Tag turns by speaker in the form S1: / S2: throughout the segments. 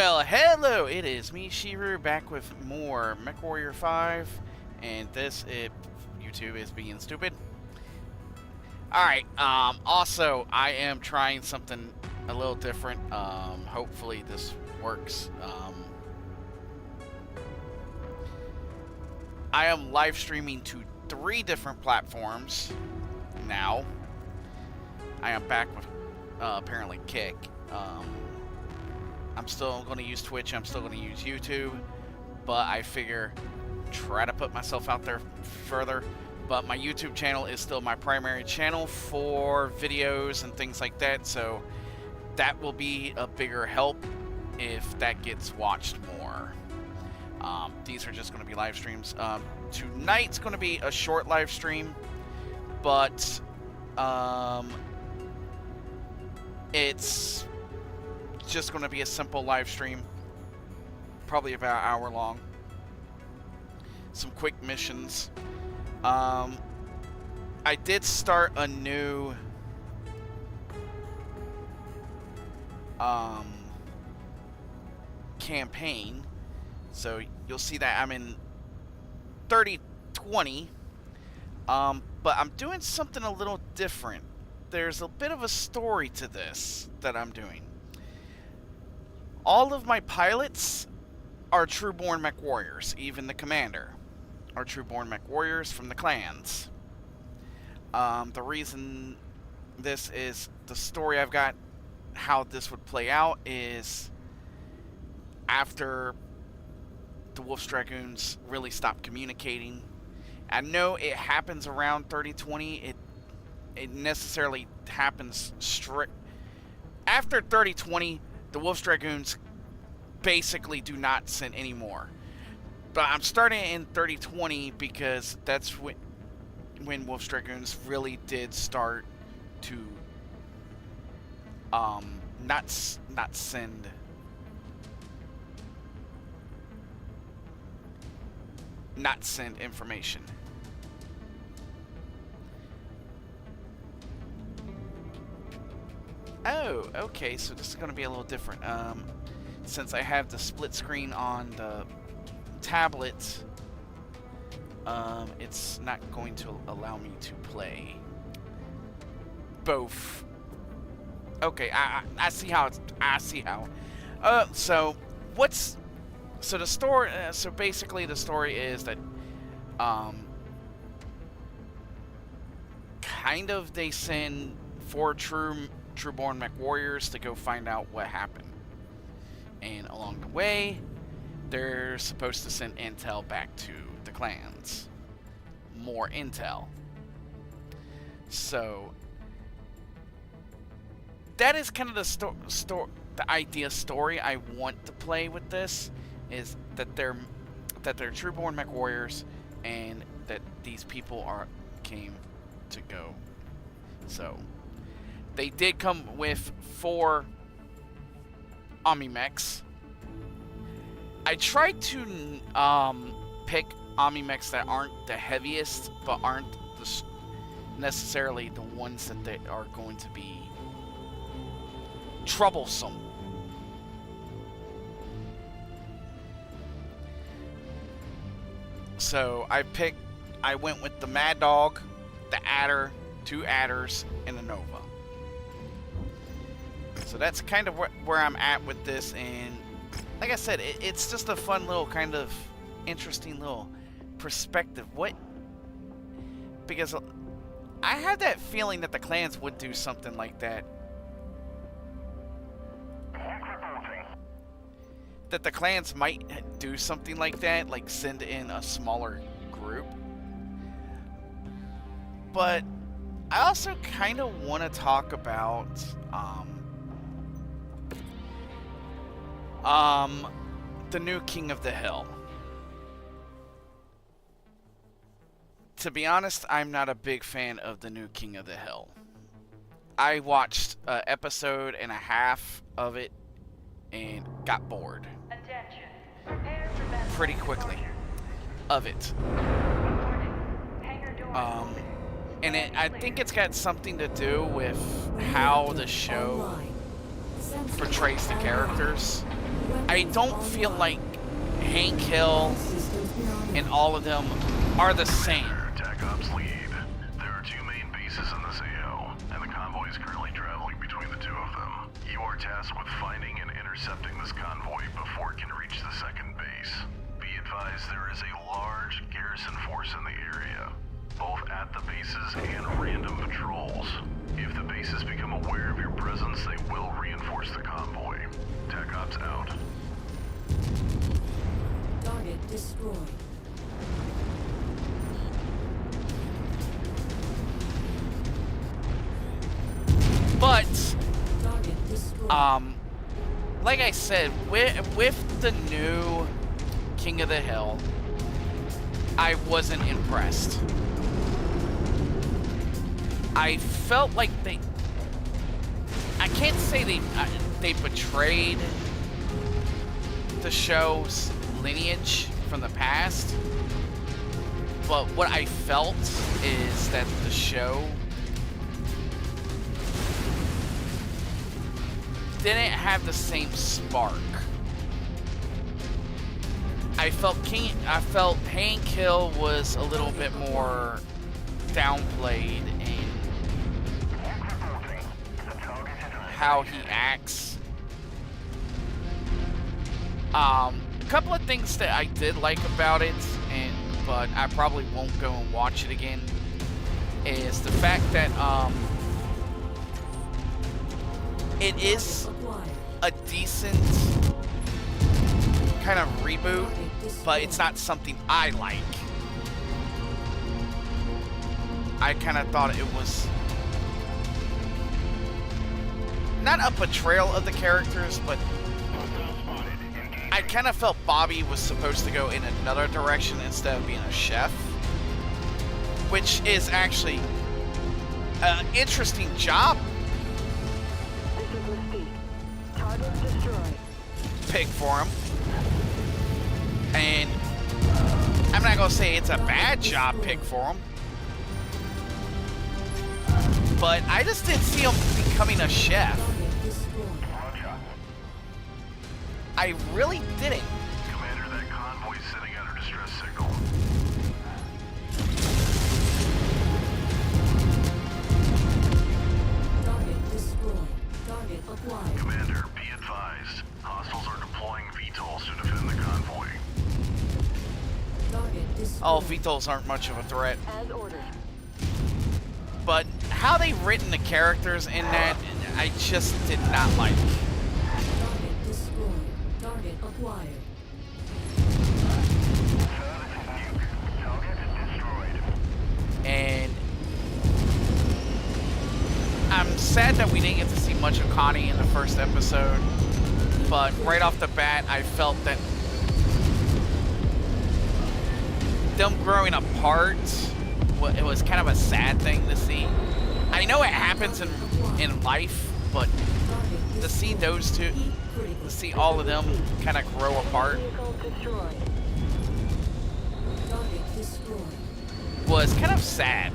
S1: Well, hello, it is me, Shiru, back with more MechWarrior 5, and YouTube is being stupid. Alright, also, I am trying something a little different. Hopefully this works. I am live streaming to 3 different platforms now. I am back with, apparently, Kick. I'm still going to use Twitch, I'm still going to use YouTube, but I figure try to put myself out there further. But my YouTube channel is still my primary channel for videos and things like that, so that will be a bigger help if that gets watched more. These are just going to be live streams. Tonight's going to be a short live stream, but it's just going to be a simple live stream, probably about an hour long. Some quick missions. I did start a new campaign, so you'll see that I'm in 3020, but I'm doing something a little different. There's a bit of a story to this that I'm doing. All of my pilots are true-born mech warriors. Even the commander are true-born mech warriors from the clans. The reason this is the story I've got, how this would play out, is after the Wolf's Dragoons really stopped communicating. I know it happens around 3020. It necessarily happens straight after 3020. The Wolf's Dragoons basically do not send anymore. But I'm starting in 3020 because that's when Wolf's Dragoons really did start to not send information. Oh, okay, so this is going to be a little different. Since I have the split screen on the tablet, it's not going to allow me to play both. Okay, I see how so the story, so basically the story is that kind of they send 4 true-born mech warriors to go find out what happened. And along the way, they're supposed to send intel back to the clans. More intel. So that is kind of the idea story I want to play with this, is that they're true-born mech warriors and that these people came to go. So they did come with 4 mechs. I tried to pick mechs that aren't the heaviest, but aren't necessarily the ones that they are going to be troublesome. So I went with the Mad Dog, the Adder, 2 Adders, and a Nova. So that's kind of where I'm at with this, and like I said, it's just a fun little kind of interesting little perspective. Because I had that feeling that the clans would do something like that. That the clans might do something like that, like send in a smaller group. But I also kind of want to talk about the new King of the Hill. To be honest, I'm not a big fan of the new King of the Hill. I watched an episode and a half of it and got bored pretty quickly of it. And I think it's got something to do with how the show portrays the characters. I don't feel like Hank Hill and all of them are the same.
S2: TAC Ops lead. There are two main bases in this AO, and the convoy is currently traveling between the two of them. You are tasked with finding and intercepting this convoy before it can reach the second base. Be advised there is a large garrison force in the area, both at the bases and random patrols. If the bases become aware of your presence, they will reinforce the convoy. TAC Ops out.
S3: Target destroyed.
S1: But,
S3: Target destroyed.
S1: like I said, with the new King of the Hill, I wasn't impressed. I felt like I can't say they betrayed the show's lineage from the past, but what I felt is that the show didn't have the same spark. I felt Hank Hill was a little bit more downplayed in how he acts. A couple of things that I did like about it, but I probably won't go and watch it again, is the fact that it is a decent kind of reboot, but it's not something I like. I kind of thought it was not a betrayal of the characters, but I kind of felt Bobby was supposed to go in another direction instead of being a chef, which is actually an interesting job pick for him. And I'm not gonna say it's a bad job pick for him, but I just didn't see him becoming a chef. I really didn't.
S2: Commander, that convoy is sitting under distress signal.
S3: Target destroyed. Target acquired.
S2: Commander, be advised. Hostiles are deploying VTOLs to defend the convoy.
S3: Target destroyed.
S1: Oh, VTOLs aren't much of a threat.
S3: As ordered.
S1: But how they written the characters in that, I just did not like.
S3: Target destroyed. Target acquired.
S1: And I'm sad that we didn't get to see much of Connie in the first episode, but right off the bat, I felt that them growing apart, it was kind of a sad thing to see. I know it happens in life, but to see those two, to see all of them kind of grow apart was kind of sad.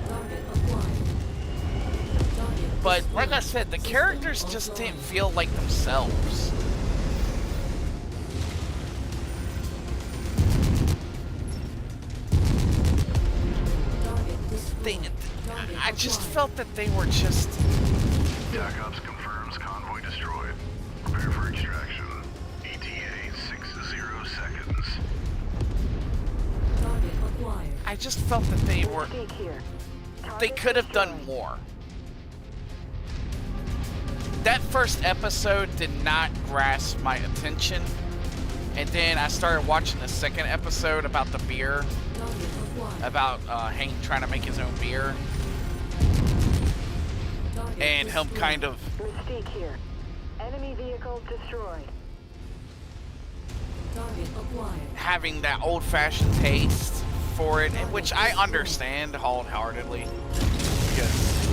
S1: But like I said, the characters just didn't feel like themselves. I just felt that they were just...
S2: TAC Ops confirms convoy destroyed. Prepare for extraction. ETA 60 seconds.
S1: I just felt that they were... They could have done more. That first episode did not grasp my attention. And then I started watching the second episode about the beer. About Hank trying to make his own beer. And him kind of...
S4: Mistake here. Enemy vehicle destroyed.
S1: having that old-fashioned taste for it, and which I understand wholeheartedly. Because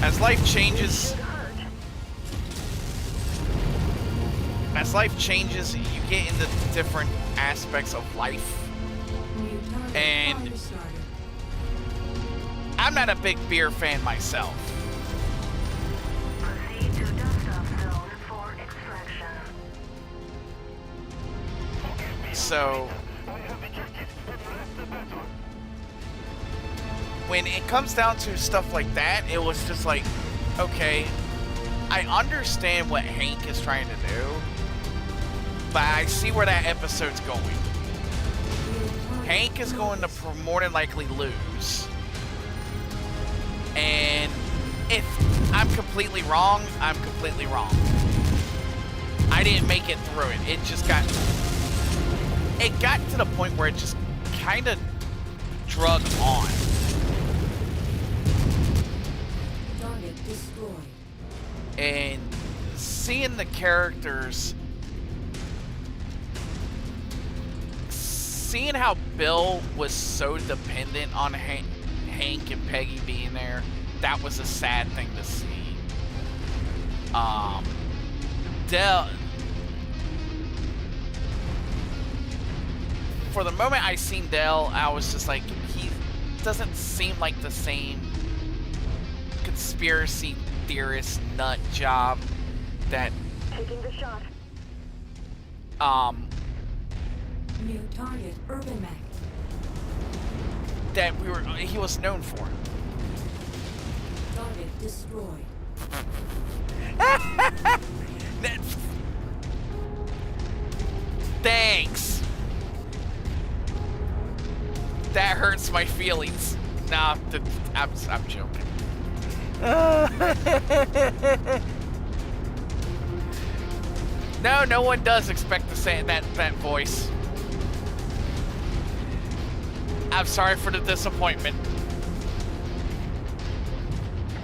S1: as life changes, you get into different aspects of life. And I'm not a big beer fan myself.
S4: Proceed to dust-off zone for extraction.
S1: So when it comes down to stuff like that, it was just like, okay, I understand what Hank is trying to do, but I see where that episode's going. Hank is going to more than likely lose. And if I'm completely wrong, I'm completely wrong. I didn't make it through it. It just got to the point where it just kind of drug on.
S3: Target destroyed.
S1: And seeing the characters, seeing how Bill was so dependent on Hank and Peggy being there, that was a sad thing to see. Dell, for the moment I seen Dell, I was just like, he doesn't seem like the same conspiracy theorist nut job that
S4: Taking the shot.
S3: New target, Urban Mech.
S1: that he was known for.
S3: Target destroyed.
S1: Thanks. That hurts my feelings. Nah, I'm joking. No one does expect to say that voice. I'm sorry for the disappointment.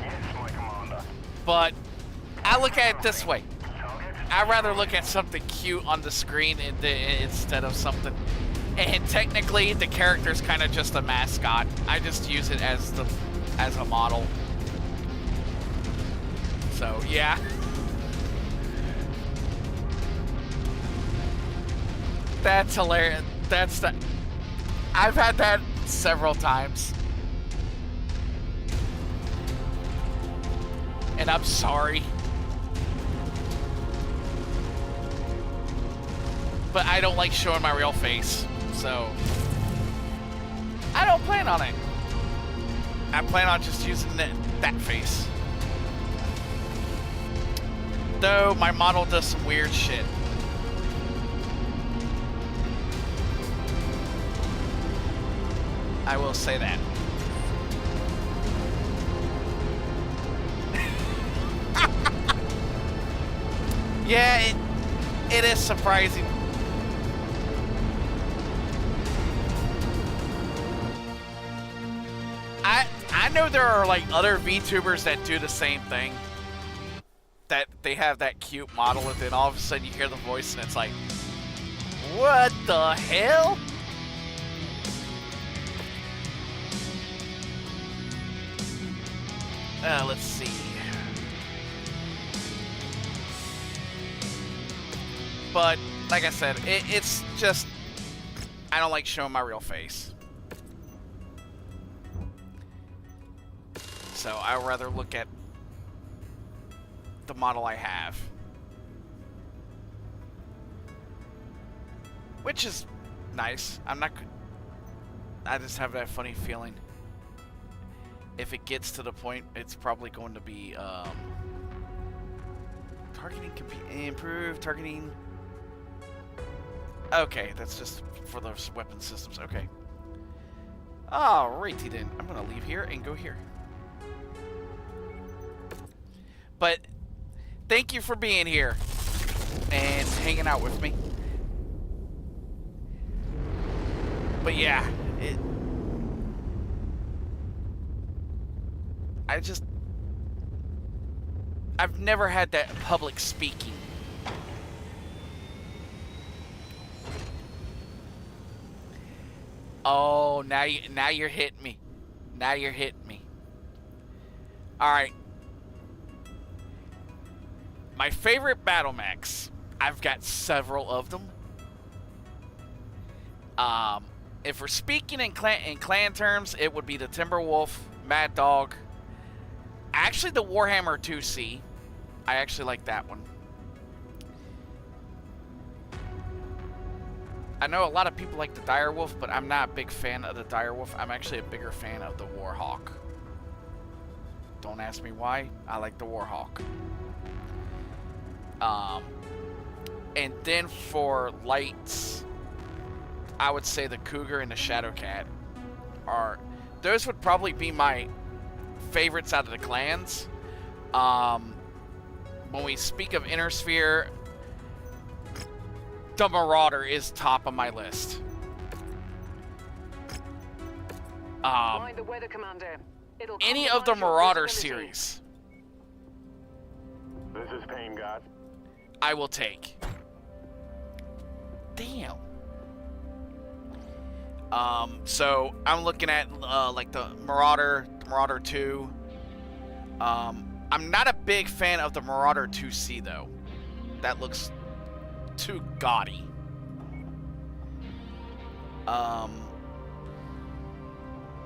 S2: Yes, my commander.
S1: But I look at it this way. I'd rather look at something cute on the screen instead of something. And technically, the character's kind of just a mascot. I just use it as a model. So yeah. That's hilarious. I've had that several times. And I'm sorry. But I don't like showing my real face, so I don't plan on it. I plan on just using that face. Though my model does some weird shit. I will say that. Yeah, it is surprising. I know there are like other VTubers that do the same thing. That they have that cute model and then all of a sudden you hear the voice and it's like, what the hell? Let's see. But like I said, it's just I don't like showing my real face. So I'd rather look at the model I have. Which is nice. I just have that funny feeling. If it gets to the point, it's probably going to be targeting can be improved. Targeting. Okay, that's just for those weapon systems. Okay. Alrighty then. I'm gonna leave here and go here. But thank you for being here and hanging out with me. But yeah, I've never had that public speaking. Oh, now you're hitting me. Now you're hitting me. All right. My favorite battle mechs. I've got several of them. If we're speaking in clan terms, it would be the Timberwolf, Mad Dog. Actually, the Warhammer 2C. I actually like that one. I know a lot of people like the direwolf, but I'm not a big fan of the direwolf. I'm actually a bigger fan of the warhawk. Don't ask me why. I like the warhawk. And then for lights, I would say the cougar and the shadowcat are. Those would probably be my favorites out of the clans. When we speak of Inner Sphere, the Marauder is top of my list.
S4: Mind the weather, Commander. It'll
S1: Any of the
S4: compromise your
S1: Marauder
S4: visibility.
S1: series,
S2: This is Pain God.
S1: I will take. Damn. So I'm looking at like the Marauder 2. I'm not a big fan of the Marauder 2C though. That looks too gaudy. And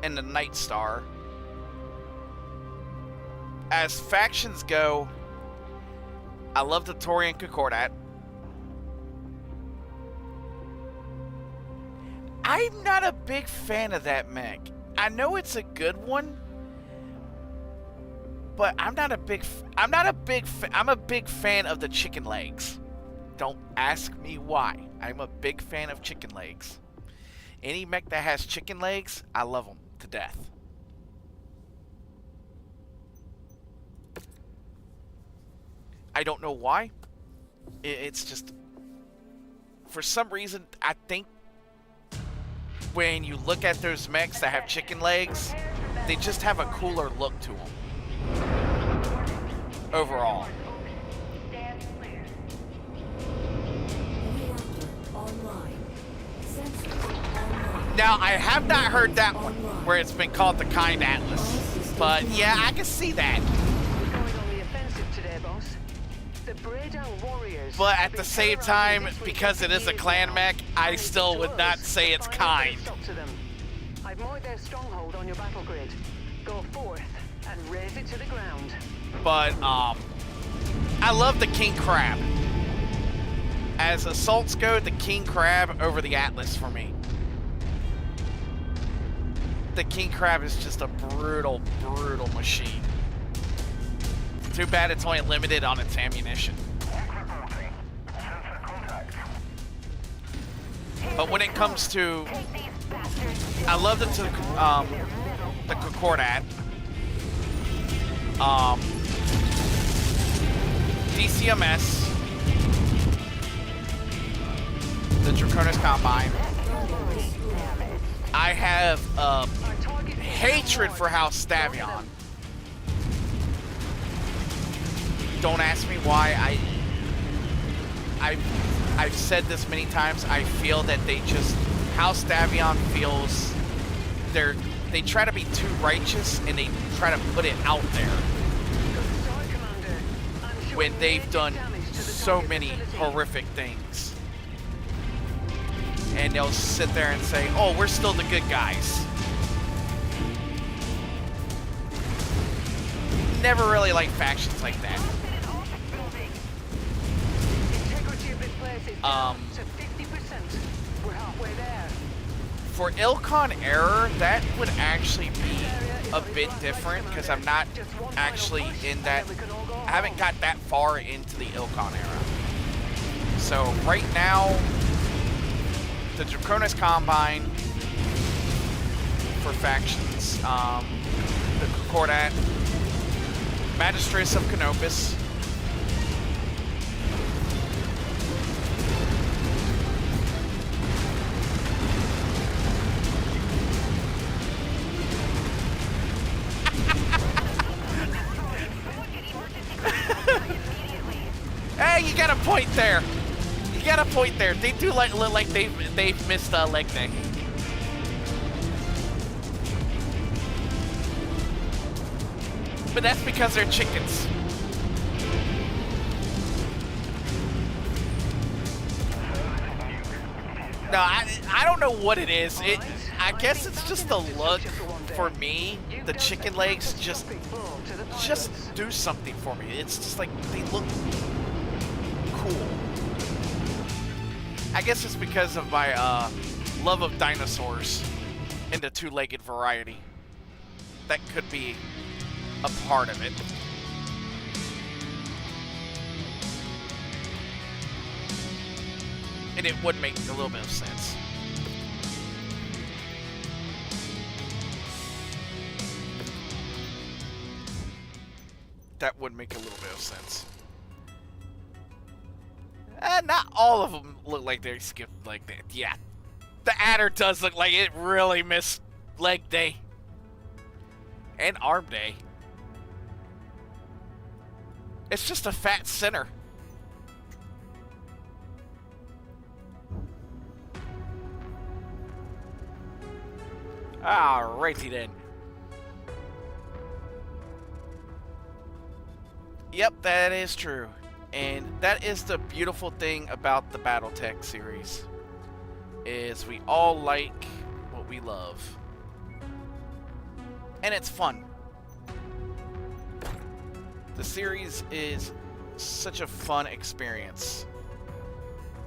S1: the Night Star. As factions go, I love the Torian Concordat. I'm not a big fan of that mech. I know it's a good one, but I'm a big fan of the chicken legs. Don't ask me why. I'm a big fan of chicken legs. Any mech that has chicken legs, I love them to death. I don't know why. It's just, for some reason, I think when you look at those mechs that have chicken legs, they just have a cooler look to them. Overall.
S3: Reactor online. Sensors online.
S1: Now, I have not heard that one, where it's been called the Kind Atlas. But, yeah, I can see that.
S4: We're going on the offensive today, boss. The Bredown Warriors.
S1: But
S4: have
S1: at
S4: been
S1: the same
S4: terrorizing
S1: time,
S4: this region
S1: because it
S4: for
S1: is a
S4: years
S1: clan
S4: now.
S1: mech, I
S4: And
S1: still
S4: it's
S1: would
S4: to
S1: not
S4: us
S1: say it's
S4: to finally
S1: kind.
S4: put a stop to them. I've moored their stronghold on your battle grid. Go forth and raze it to the ground.
S1: But, I love the King Crab. As assaults go, the King Crab over the Atlas for me. The King Crab is just a brutal, brutal machine. Too bad it's only limited on its ammunition. But when it comes to, I love the Concordat. DCMS, the Draconis Combine. I have hatred for House Stavion. Don't ask me why. I've said this many times. I feel that they just, House Stavion feels they try to be too righteous and they try to put it out there when they've done so many horrific things. And they'll sit there and say, oh, we're still the good guys. Never really liked factions like that.
S4: To 50%. We're halfway there.
S1: For Ilkon Error, that would actually be a bit different because I'm not actually in that. I haven't got that far into the Ilkon Era. So right now, the Draconis Combine for factions, the Concordat, Magistrates of Canopus. Hey, you got a point there. You got a point there. They do look like they've missed a leg day. But that's because they're chickens. No, I don't know what it is. I guess it's just the look for me. The chicken legs just do something for me. It's just like they look cool. I guess it's because of my love of dinosaurs and the two-legged variety. That could be a part of it. And it would make a little bit of sense. That would make a little bit of sense. Not all of them look like they skipped like that. Yeah. The adder does look like it really missed leg day. And arm day. It's just a fat center. Alrighty then. Yep, that is true. And that is the beautiful thing about the Battletech series. Is we all like what we love. And it's fun. The series is such a fun experience.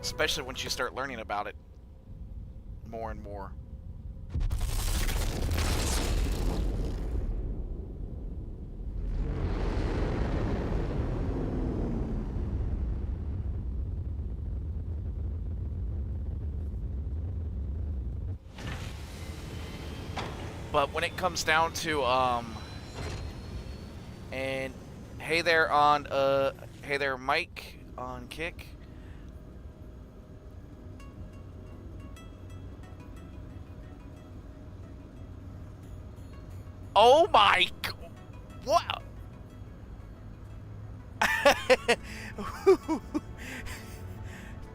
S1: Especially once you start learning about it more and more. But when it comes down to, and hey there Mike on Kick. Oh my, what?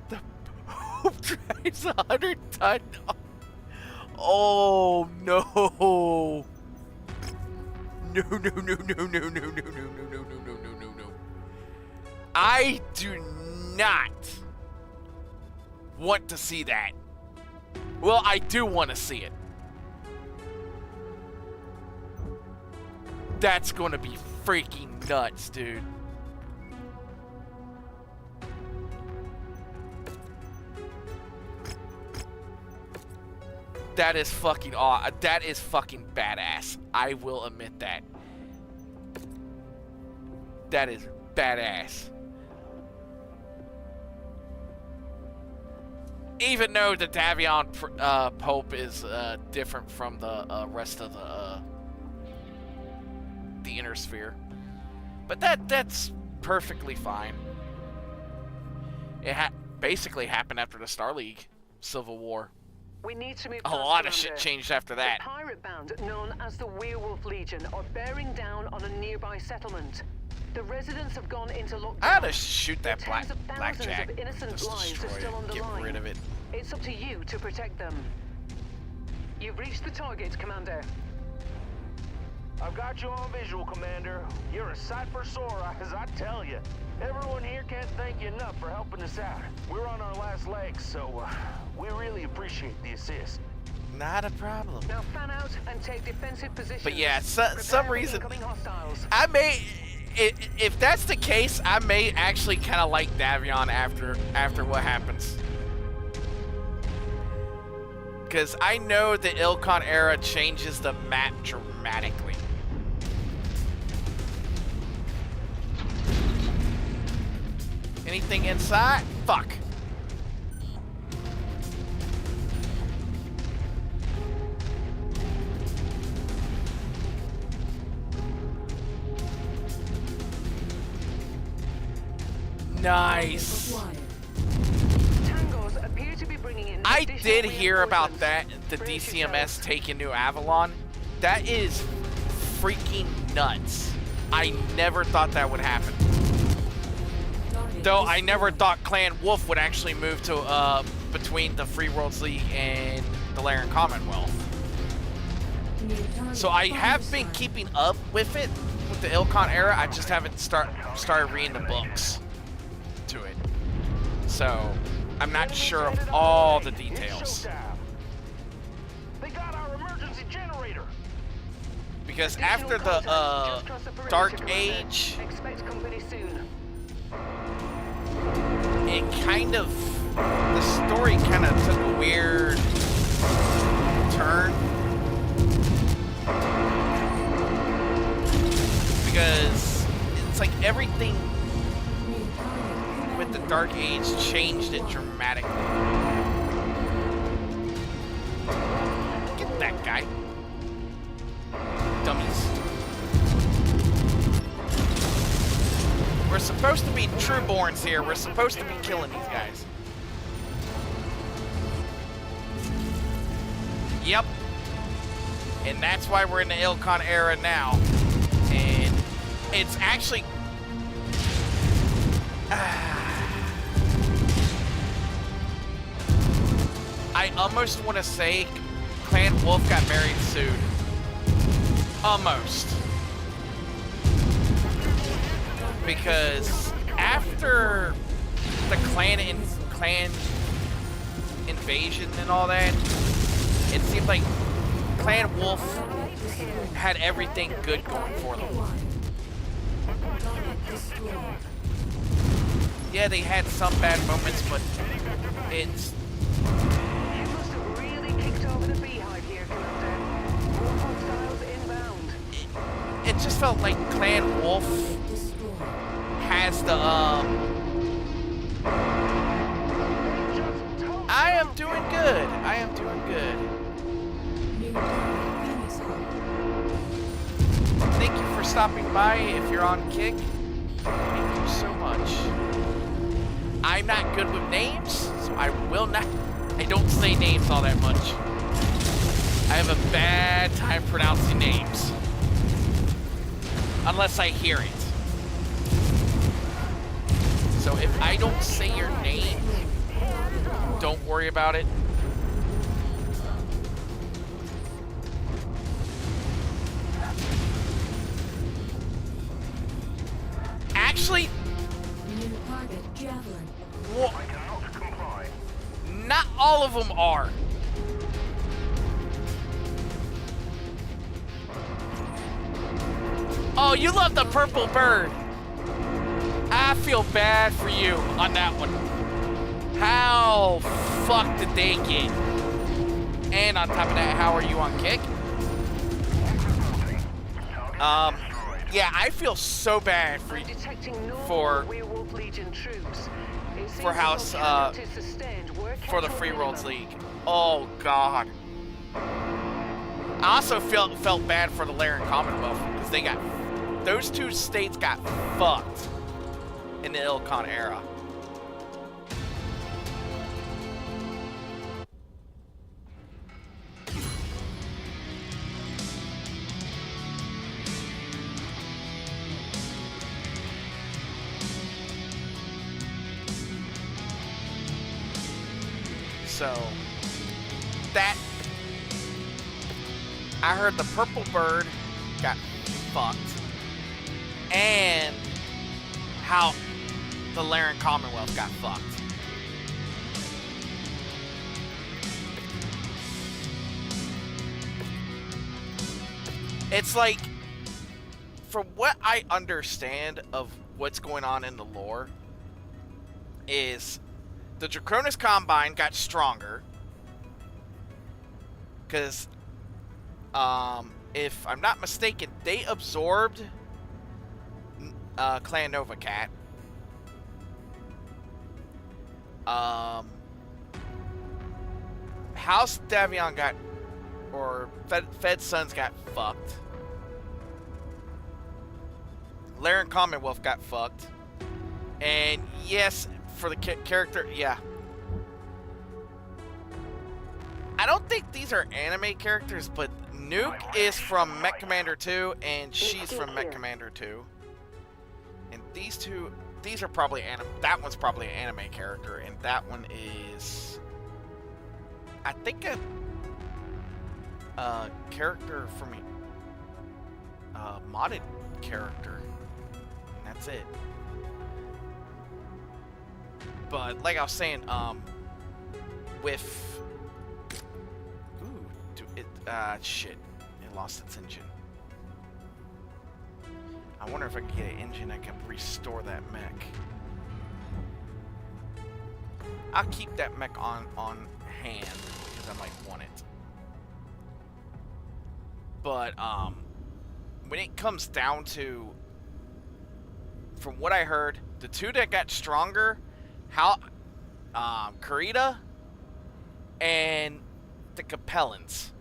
S1: The Pope drives 100-ton. Oh no! No! I do not want to see that. Well, I do want to see it. That's gonna be freaking nuts, dude. That is fucking that is fucking badass. I will admit that. That is badass. Even though the Davion Pope is different from the rest of the inner sphere, but that's perfectly fine. It basically happened after the Star League Civil War.
S4: We need to move
S1: A
S4: fast,
S1: lot of
S4: Commander.
S1: shit changed after that.
S4: The pirate band, known as the Werewolf Legion, are bearing down on a nearby settlement. The residents have gone into lockdown.
S1: I ought to shoot that
S4: Tens of thousands
S1: blackjack.
S4: of innocent
S1: Just
S4: lives are
S1: destroy
S4: still on
S1: it.
S4: the
S1: Get
S4: line.
S1: rid of it.
S4: It's up to you to protect them. You've reached the target, Commander.
S5: I've got you on visual, Commander. You're a sight for sore eyes, I tell you. Everyone here can't thank you enough for helping us out. We're on our last legs, so we really appreciate the assist.
S1: Not a problem.
S4: Now fan out and take defensive positions.
S1: But yeah,
S4: Prepare
S1: some
S4: for
S1: reason
S4: incoming hostiles.
S1: I may, if that's the case, I may actually kind of like Davion after what happens, because I know the Ilkon era changes the map dramatically. Anything inside? Fuck. Nice.
S4: Tangos appear to be bringing in
S1: I
S4: additional
S1: did hear about that,
S4: reinforcements.
S1: the
S4: Brace
S1: DCMS
S4: yourselves.
S1: taking New Avalon. That is freaking nuts. I never thought that would happen. Though I never thought Clan Wolf would actually move to between the Free Worlds League and the Laren Commonwealth. So I have been keeping up with it, with the Ilkon era. I just haven't started reading the books to it. So I'm not sure of all the details.
S5: They got our emergency generator.
S1: Because
S4: Additional
S1: after the
S4: contact just across the perimeter,
S1: Dark
S4: Commander.
S1: Age,
S4: Expect company soon.
S1: it kind of the story kind of took a weird turn. Because it's like everything with the Dark Age changed it dramatically. Get that guy. Dummies. We're supposed to be Trueborns here. We're supposed to be killing these guys. Yep. And that's why we're in the Ilkon era now. And it's actually... I almost want to say Clan Wolf got married soon. Almost. Because after the clan invasion and all that, it seemed like Clan Wolf had everything good going for them. Yeah, they had some bad moments, but it's...
S4: You must have really kicked over the beehive here, Commander. More hostiles inbound.
S1: It just felt like Clan Wolf has the, I am doing good. I am doing good. Thank you for stopping by if you're on Kick. Thank you so much. I'm not good with names, so I will not, I don't say names all that much. I have a bad time pronouncing names. Unless I hear it. So if I don't say your name, don't worry about it. Actually, well, not all of them are. Oh, you love the purple bird. I feel bad for you on that one. How fucked did they get? And on top of that, how are you on Kick? Yeah, I feel so bad for House, for the Free Worlds League. Oh God. I also felt bad for the Laren Commonwealth because they got, those two states got fucked in the Ilkon era. So, that, I heard the purple bird got fucked, and how the Laren Commonwealth got fucked. It's like, from what I understand of what's going on in the lore, is the Draconis Combine got stronger. Because, if I'm not mistaken, they absorbed Clan Nova Cat. House Davion got, or Fed Sons got fucked. Laren Commonwealth got fucked. And yes, for the character, yeah. I don't think these are anime characters, but Nuke is from Mech Commander 2, and she's from Mech Commander 2. And these two, these are probably anime. That one's probably an anime character, and that one is, I think, a character from a modded character. And that's it. But like I was saying, with shit, it lost its engine. I wonder if I can get an engine that can restore that mech. I'll keep that mech on hand because I might want it. But when it comes down to, from what I heard, the two that got stronger, Kurita and the Capellans.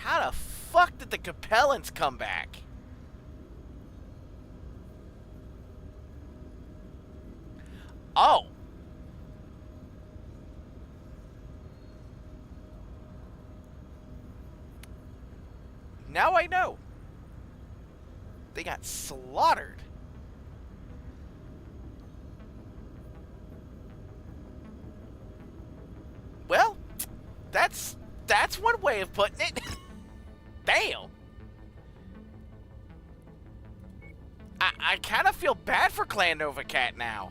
S1: How the fuck did the Capellans come back? Oh. Now I know. They got slaughtered. Well, that's one way of putting it. Damn. I kind of feel bad for Clan Nova Cat now.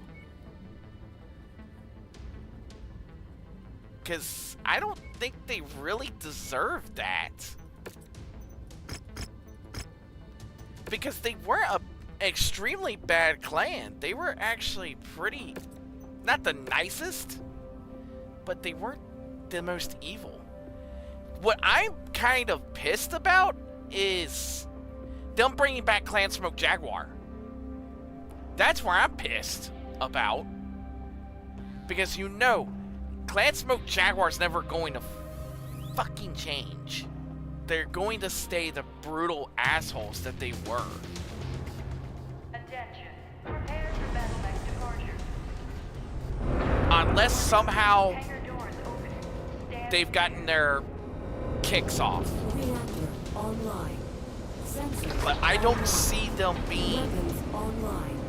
S1: Because I don't think they really deserve that. Because they weren't an extremely bad clan. They were actually pretty, not the nicest, but they weren't the most evil. What I'm kind of pissed about is them bringing back Clan Smoke Jaguar. That's where I'm pissed about. Because you know, Clan Smoke Jaguar's never going to fucking change. They're going to stay the brutal assholes that they were.
S6: Attention. Prepare for battle mech departure.
S1: Unless somehow
S6: Hangar doors open. Stand
S1: they've gotten their kicks off.
S3: Reactor online. Sensors.
S1: But I don't see them being...
S3: Weapons online.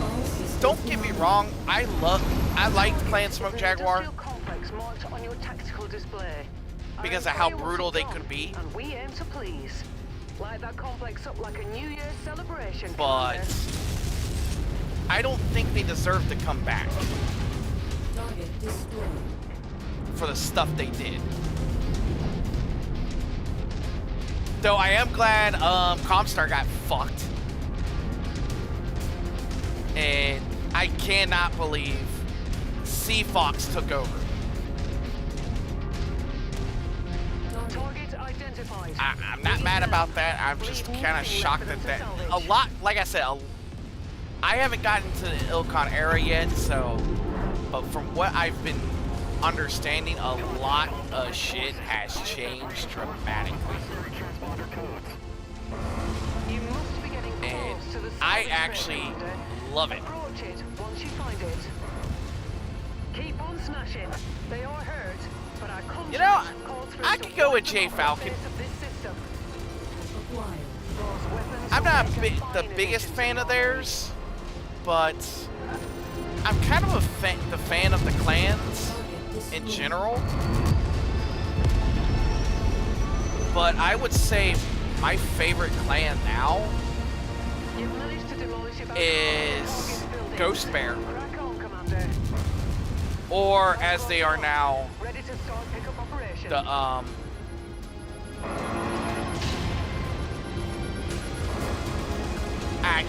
S3: All systems
S1: Don't get me
S3: online.
S1: wrong, I liked Clan Smoke
S4: There's an
S1: Jaguar
S4: industrial complex marked on your tactical display.
S1: because
S4: Our
S1: of how
S4: employer
S1: brutal
S4: wants
S1: they
S4: it
S1: could
S4: gone,
S1: be.
S4: And we aim to please. Light that complex up like a New Year's celebration.
S1: But
S4: Commander.
S1: I don't think they deserve to come back
S3: Target destroyed.
S1: for the stuff they did. Though I am glad Comstar got fucked. And I cannot believe Sea Fox took over.
S4: Target identified.
S1: I'm not mad about that. I'm just kind of shocked at that. A lot, like I said, I haven't gotten to the Ilcon era yet, so, but from what I've been understanding, a lot of shit has changed dramatically.
S4: You must be getting close
S1: And
S4: to the
S1: I
S4: salvage
S1: actually
S4: tray, Commander.
S1: love it.
S4: Approach it once you find it. Keep on smashing. They are hurt, but our contract
S1: You know,
S4: calls for
S1: I
S4: us to
S1: could go with
S4: wipe them
S1: J
S4: off the
S1: Falcon.
S4: face of this system.
S3: Acquired.
S4: Those weapons
S1: I'm
S4: will
S1: not
S4: make a
S1: the
S4: fine
S1: biggest
S4: addition
S1: fan
S4: to
S1: of
S4: our
S1: theirs, but I'm kind of the fan of the clans
S3: Target
S1: in
S3: destroyed.
S1: general. But I would say my favorite clan now
S4: You've managed to demolish about
S1: is
S4: half the target
S1: Ghost Bear,
S4: buildings. Crack on, Commander.
S1: or as they are now,
S4: Ready to start pickup operation.
S1: the
S4: I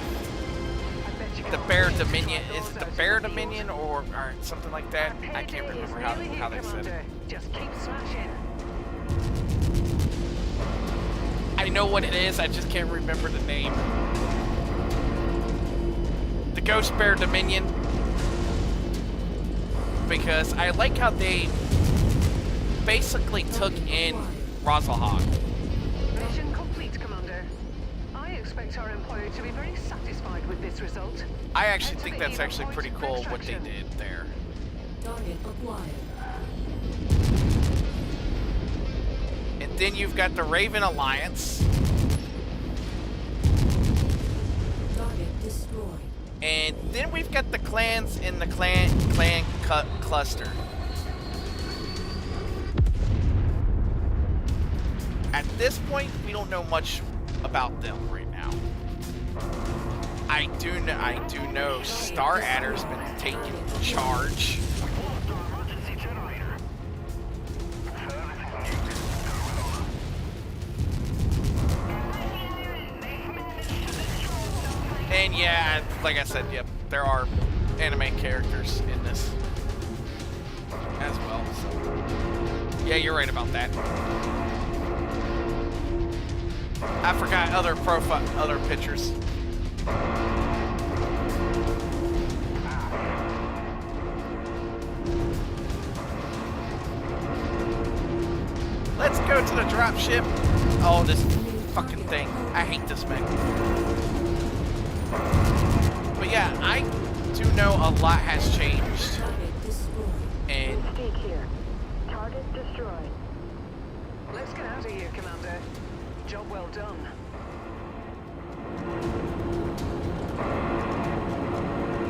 S4: bet you
S1: the
S4: can't
S1: Bear
S4: wait to
S1: Dominion.
S4: try
S1: Is
S4: those
S1: it
S4: out
S1: the
S4: in
S1: Bear
S4: the field.
S1: Dominion or something like that? I can't
S4: Payday is
S1: remember
S4: nearly
S1: how
S4: here,
S1: they said it.
S4: Commander. Just keep smashing.
S1: I know what it is, I just can't remember the name. The Ghost Bear Dominion. Because I like how they basically took in Rasalhague.
S4: Mission complete, Commander. I expect our employer to be very satisfied with this result.
S1: I actually think that's actually pretty cool what they
S4: Extraction.
S1: did there.
S3: Target acquired.
S1: And then you've got the Raven Alliance.
S3: Target destroyed.
S1: And then we've got the clans in the clan cluster. At this point, we don't know much about them right now. I do know Star Adder's been taking charge. And yeah, like I said, yep, there are anime characters in this as well. So. Yeah, you're right about that. I forgot other pictures. Let's go to the dropship. Oh, this fucking thing. I hate this mech. But yeah, I do know a lot has changed.
S3: Target destroyed.
S1: And
S4: Mystique here. Target destroyed. Let's get out of here, Commander. Job well done.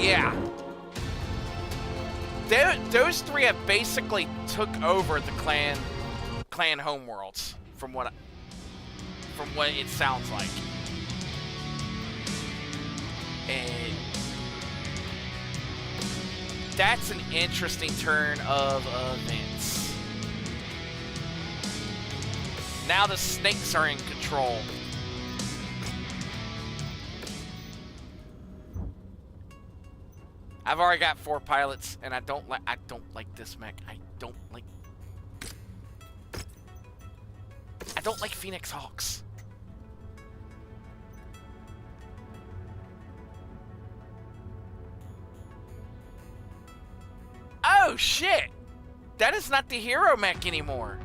S1: yeah. Those three have basically took over the clan homeworlds from what it sounds like. And that's an interesting turn of events. Now the snakes are in control. I've already got 4 pilots, and I don't like this mech. I don't like Phoenix Hawks. Oh shit! That is not the hero mech anymore.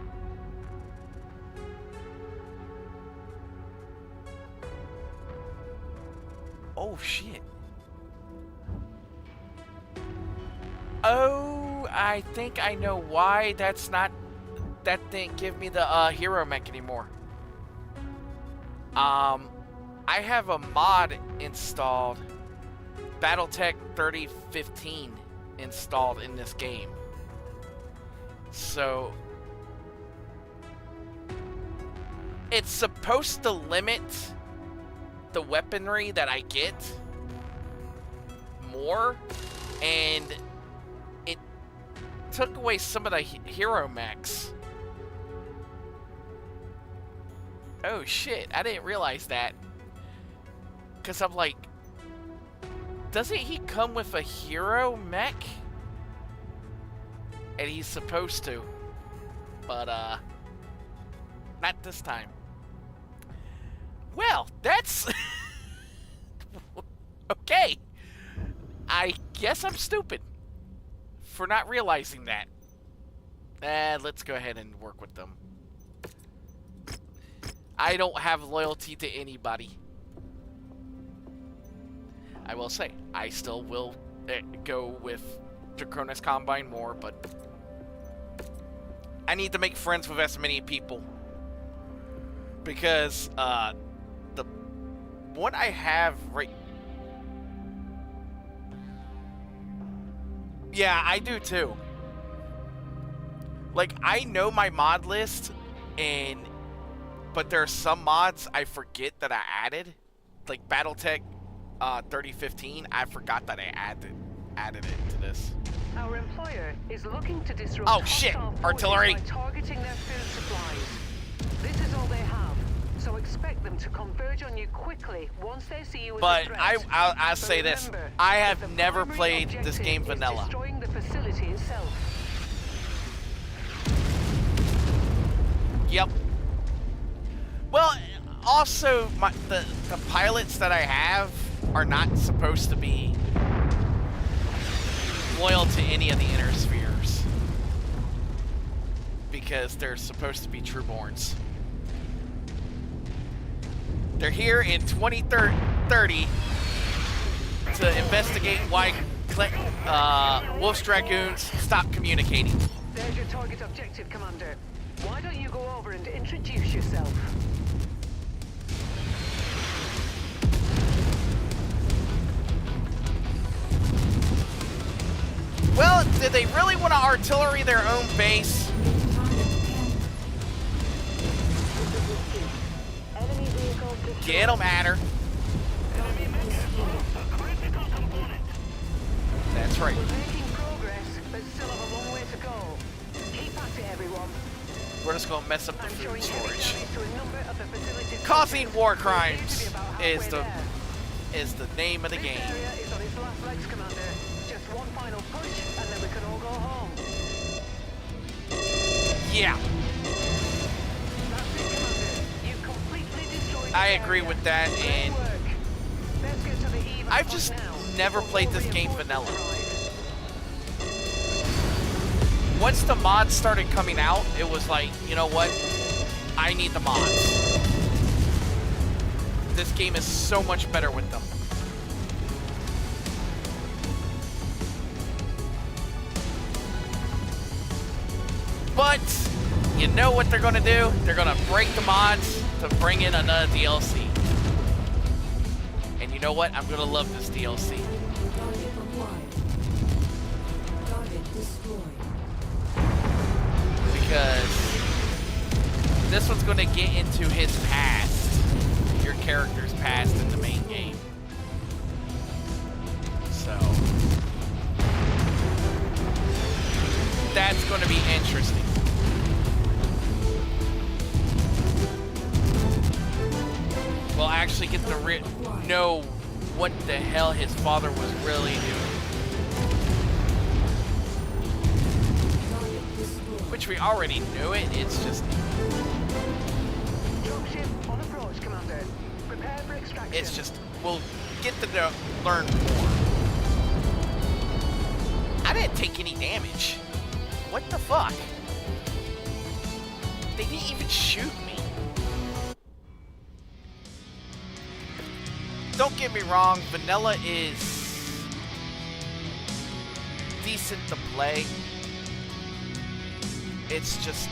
S1: Oh shit. Oh, I think I know why that didn't give me the hero mech anymore. I have a mod installed, Battletech 3015 installed in this game. So it's supposed to limit the weaponry that I get more, and it took away some of the hero mechs. Oh shit, I didn't realize that. Cause I'm like, doesn't he come with a hero mech? And he's supposed to. But not this time. Well, that's okay. I guess I'm stupid for not realizing that. Let's go ahead and work with them. I don't have loyalty to anybody. I will say, I still will go with Draconis Combine more, but I need to make friends with as many people. Because, the one I have right... Yeah, I do too. Like, I know my mod list, but there are some mods I forget that I added. Like Battletech 3015, I forgot that I added it to this.
S4: Our employer is looking to disrupt
S1: Oh shit!
S4: hostile forces
S1: Artillery!
S4: by targeting their food supplies. This is all they have, so expect them to converge on you quickly once they see you as
S1: But
S4: a threat.
S1: I'll say this:
S4: Remember
S1: I
S4: that
S1: have
S4: the
S1: never
S4: primary
S1: played this
S4: objective
S1: game
S4: is
S1: vanilla.
S4: destroying the facility itself.
S1: Yep. Well, also the pilots that I have are not supposed to be loyal to any of the inner spheres because they're supposed to be trueborns. They're here in 2030 to investigate why Wolf's Dragoons stopped communicating.
S4: There's your target objective, Commander. Why don't you go over and introduce yourself?
S1: Well, did they really want to artillery their own base?
S4: Enemy vehicle destroyed.
S1: It don't matter. That's right.
S4: We're making progress, but still have a long way to go. Keep at it, everyone.
S1: We're just gonna mess up the
S4: I'm
S1: food
S4: showing heavy
S1: storage.
S4: damage to a number of the facilities.
S1: Causing war
S4: We appear to be
S1: crimes
S4: about
S1: is
S4: halfway
S1: the
S4: there.
S1: name of the
S4: This
S1: game.
S4: area is on its last legs, Commander. Just one final push, and then we can all go home.
S1: Yeah,
S4: That's it, Commander. You've completely destroyed
S1: I
S4: this
S1: agree
S4: area.
S1: with that,
S4: Great
S1: and
S4: work. Let's get to the evac
S1: I've
S4: point
S1: just
S4: now,
S1: never
S4: before
S1: played
S4: more
S1: this game
S4: reinforcements
S1: vanilla.
S4: arrive.
S1: Once the mods started coming out, it was like, you know what? I need the mods. This game is so much better with them. But, you know what they're gonna do? They're gonna break the mods to bring in another DLC. And you know what? I'm gonna love this DLC.
S3: Target acquired. Target destroyed.
S1: Because this one's gonna get into his past. Your character's past in the main game. So that's gonna be interesting. We'll actually get to know what the hell his father was really doing.
S3: Target destroyed.
S1: Which we already knew it, it's just,
S4: Dropship on approach, Commander. Prepare for extraction.
S1: we'll get to learn more. I didn't take any damage. What the fuck? They didn't even shoot me. Don't get me wrong, vanilla is decent to play. It's just,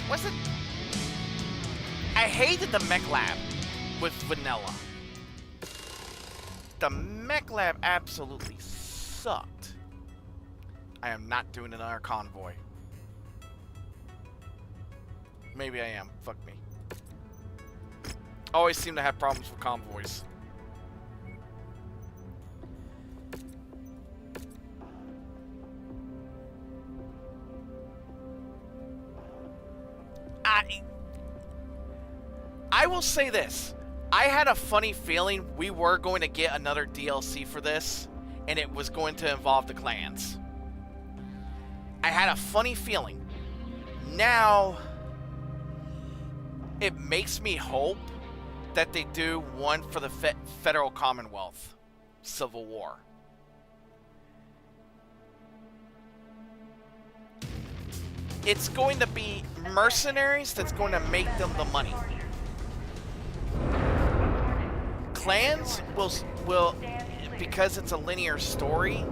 S1: wasn't, I hated the mech lab with vanilla. The mech lab absolutely sucked. I am not doing another convoy. Maybe I am. Fuck me. Always seem to have problems with convoys. I will say this. I had a funny feeling we were going to get another DLC for this, and it was going to involve the clans. I had a funny feeling. Now, it makes me hope that they do one for the Federal Commonwealth Civil War. It's going to be mercenaries that's going to make them the money. Clans will because it's a linear story,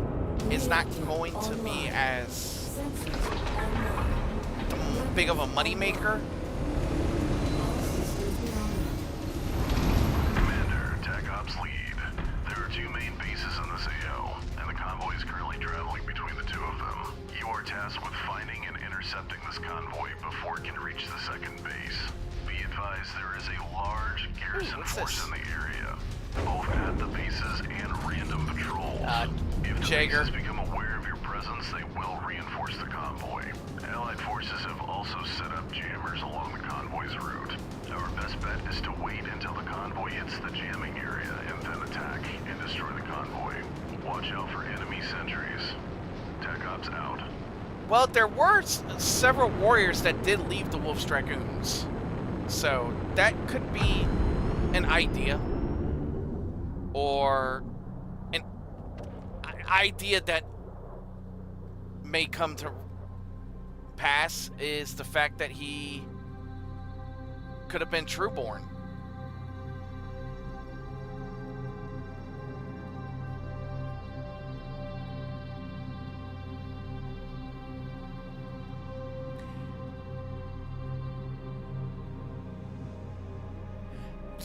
S1: is not going to be as
S3: Sensors online.
S1: big of a moneymaker.
S3: All systems beyond.
S2: Commander, TAC Ops lead. There are two main bases in this AO, and the convoy is currently traveling between the two of them. You are tasked with finding and intercepting this convoy before it can reach the second base. Be advised there is a large garrison
S1: what's
S2: force
S1: this?
S2: in the area, both at the bases and random patrols. If the
S1: Jaeger.
S2: bases become aware of your presence, they will reinforce the convoy. Allied forces have also set up jammers along the convoy's route. Our best bet is to wait until the convoy hits the jamming area and then attack and destroy the convoy. Watch out for enemy sentries. TAC Ops out.
S1: Well, there were several warriors that did leave the Wolf's Dragoons. So that could be an idea. Or an idea that may come to pass is the fact that he could have been Trueborn.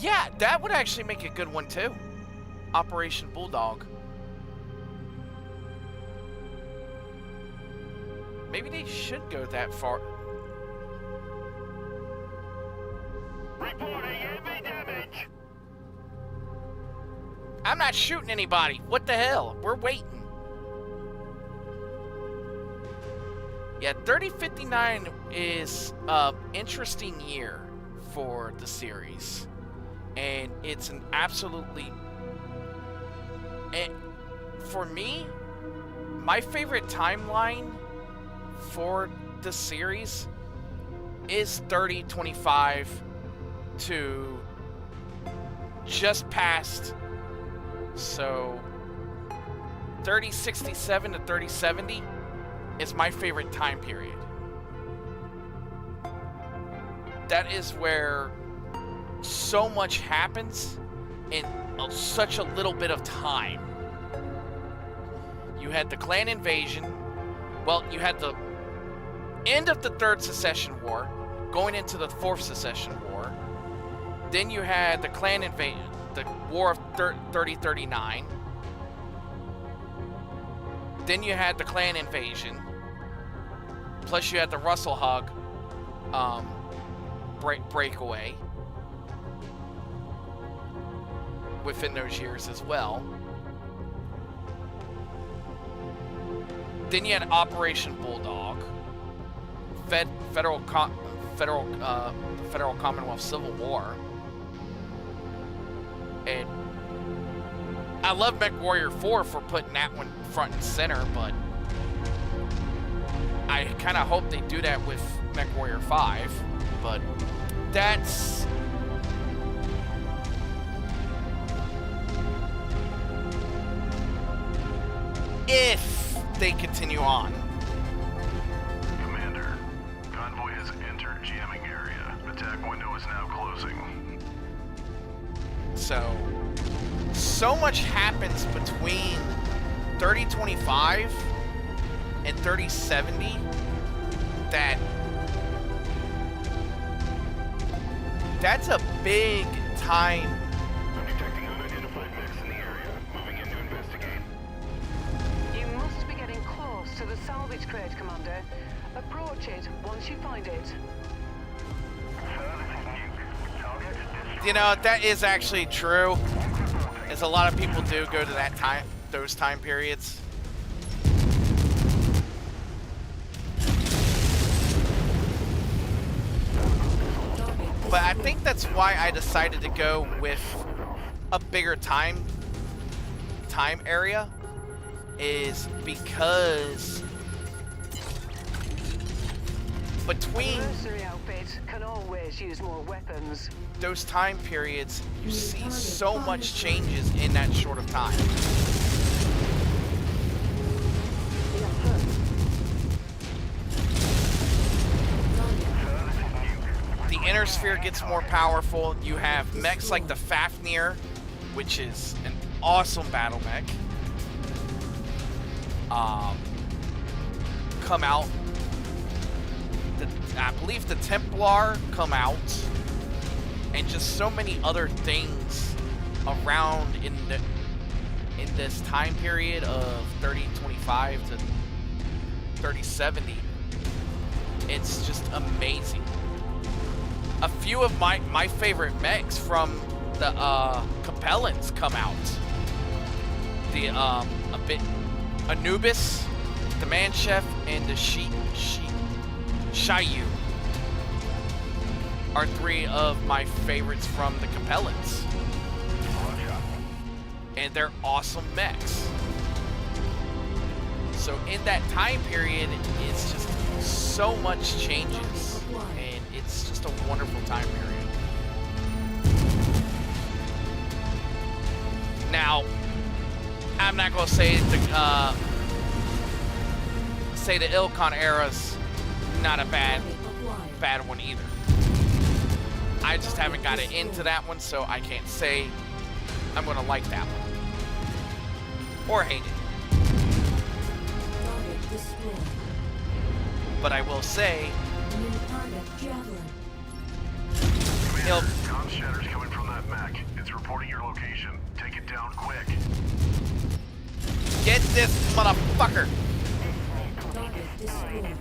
S1: Yeah, that would actually make a good one too. Operation Bulldog. Maybe they should go that far.
S5: Reporting heavy damage.
S1: I'm not shooting anybody. What the hell? We're waiting. Yeah, 3059 is an interesting year for the series, and it's an absolutely. For me, my favorite timeline for the series is 3025 to just past, so 3067 to 3070 is my favorite time period. That is where so much happens in such a little bit of time. You had the clan invasion. Well, you had the end of the Third Secession War, going into the Fourth Secession War. Then you had the clan invasion, the War of 3039. Then you had the clan invasion. Plus you had the Russell Hug breakaway within those years as well. Then you had Operation Bulldog, Federal Commonwealth Civil War, and I love MechWarrior 4 for putting that one front and center, but I kind of hope they do that with MechWarrior 5, but that's... if they continue on.
S2: Commander, convoy has entered jamming area. Attack window is now closing.
S1: So much happens between 3025 and 3070 that that's a big time.
S2: I'm detecting unidentified mechs in the area. Moving in to investigate.
S4: You must be getting close to the salvage crate, Commander. Approach it once you find it.
S1: You know, that is actually true. As a lot of people do go to that time, those time periods. But I think that's why I decided to go with a bigger time area, is because between
S4: Mercenary outfit can always use more weapons.
S1: those time periods, you see so much changes in that short of time. The inner sphere gets more powerful. You have mechs like the Fafnir, which is an awesome battle mech, come out. I believe the Templar come out, and just so many other things around in this time period of 3025 to 3070. It's just amazing. A few of my favorite mechs from the Capellans come out. The Anubis, the Manchef, and the Shayu are three of my favorites from the Capellans. And they're awesome mechs. So in that time period, it's just so much changes, and it's just a wonderful time period. Now, I'm not gonna say the Ilkon era's not a bad one either. I just haven't gotten into that one, so I can't say I'm gonna like that one or hate it.
S3: Target destroyed.
S1: But I will say,
S3: New target javelin.
S2: Comm shatter's coming from that mech. It's reporting your location. Take it down quick.
S1: get this motherfucker.
S3: Target destroyed.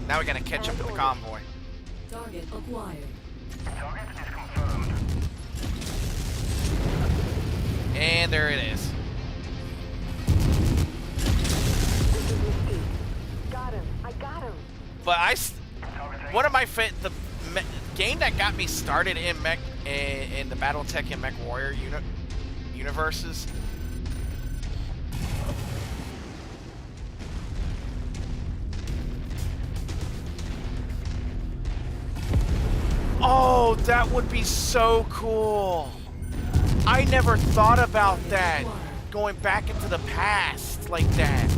S1: Now we gotta catch up with the convoy.
S3: Target acquired.
S2: Target is confirmed.
S1: And there it is.
S4: Got him. I got
S1: But one of my game that got me started in in the BattleTech and Mech Warrior universes. Oh, that would be so cool. I never thought about that. Going back into the past like that.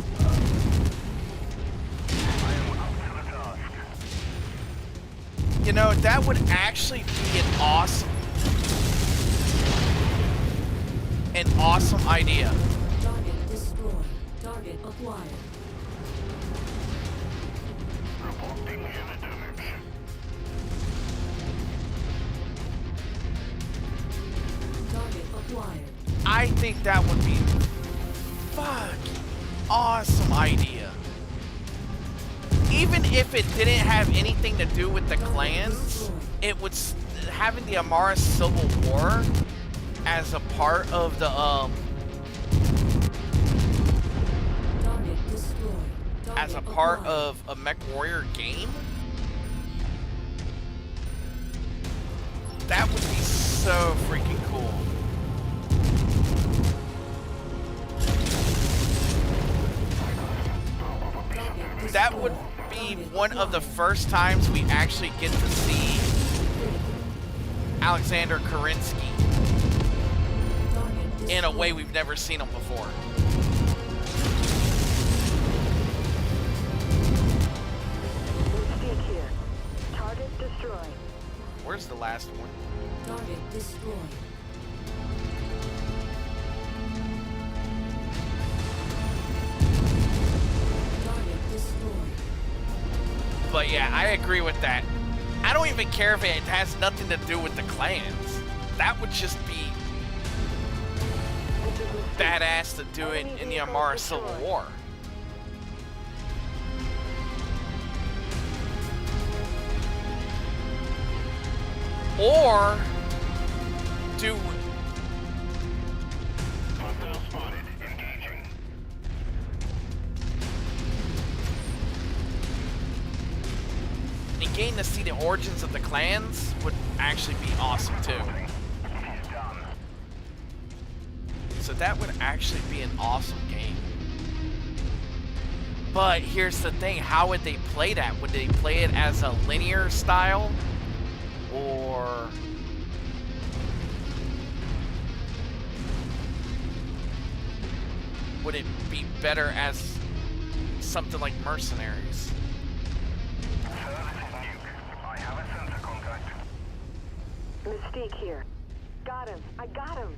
S1: You know, that would actually be an awesome idea.
S3: Target destroyed. Target acquired. Target acquired.
S1: I think that would be fucking awesome idea. Even if it didn't have anything to do with the clans, it would having the Amara Civil War as a part of the
S3: Target destroyed.
S1: as a part of a Mech Warrior game. That would be so freaking cool. That would be one of the first times we actually get to see Alexander Kerensky in a way we've never seen him before.
S4: Mystique here. Target destroyed.
S1: Where's the last one?
S3: Target destroyed. Target destroyed.
S1: But yeah, I agree with that. I don't even care if it has nothing to do with the clans. That would just be badass to do it in the Amara Civil War. Or do and getting to see the origins of the clans would actually be awesome too. So that would actually be an awesome game. But here's the thing, how would they play that? Would they play it as a linear style? Or would it be better as something like Mercenaries?
S4: Mystique here. Got him. I got him.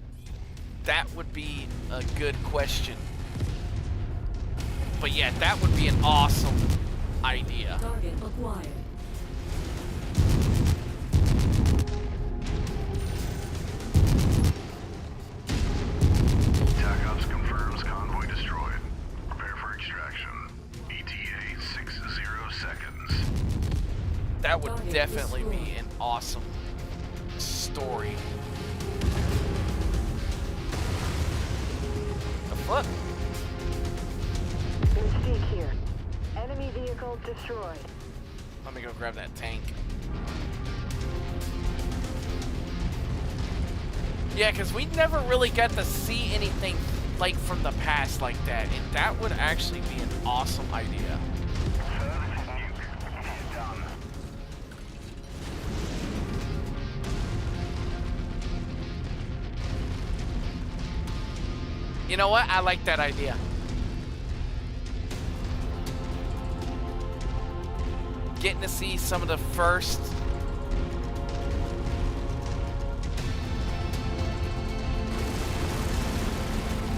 S1: That would be a good question. But yeah, that would be an awesome idea.
S3: Target acquired.
S2: TAC Ops confirms convoy destroyed. Prepare for extraction. ETA 60 seconds.
S1: That would definitely be an awesome story. The fuck?
S4: Mystique here. Enemy vehicle destroyed.
S1: Let me go grab that tank. Yeah, because we never really got to see anything like from the past like that, and that would actually be an awesome idea. You know what? I like that idea. Getting to see some of the first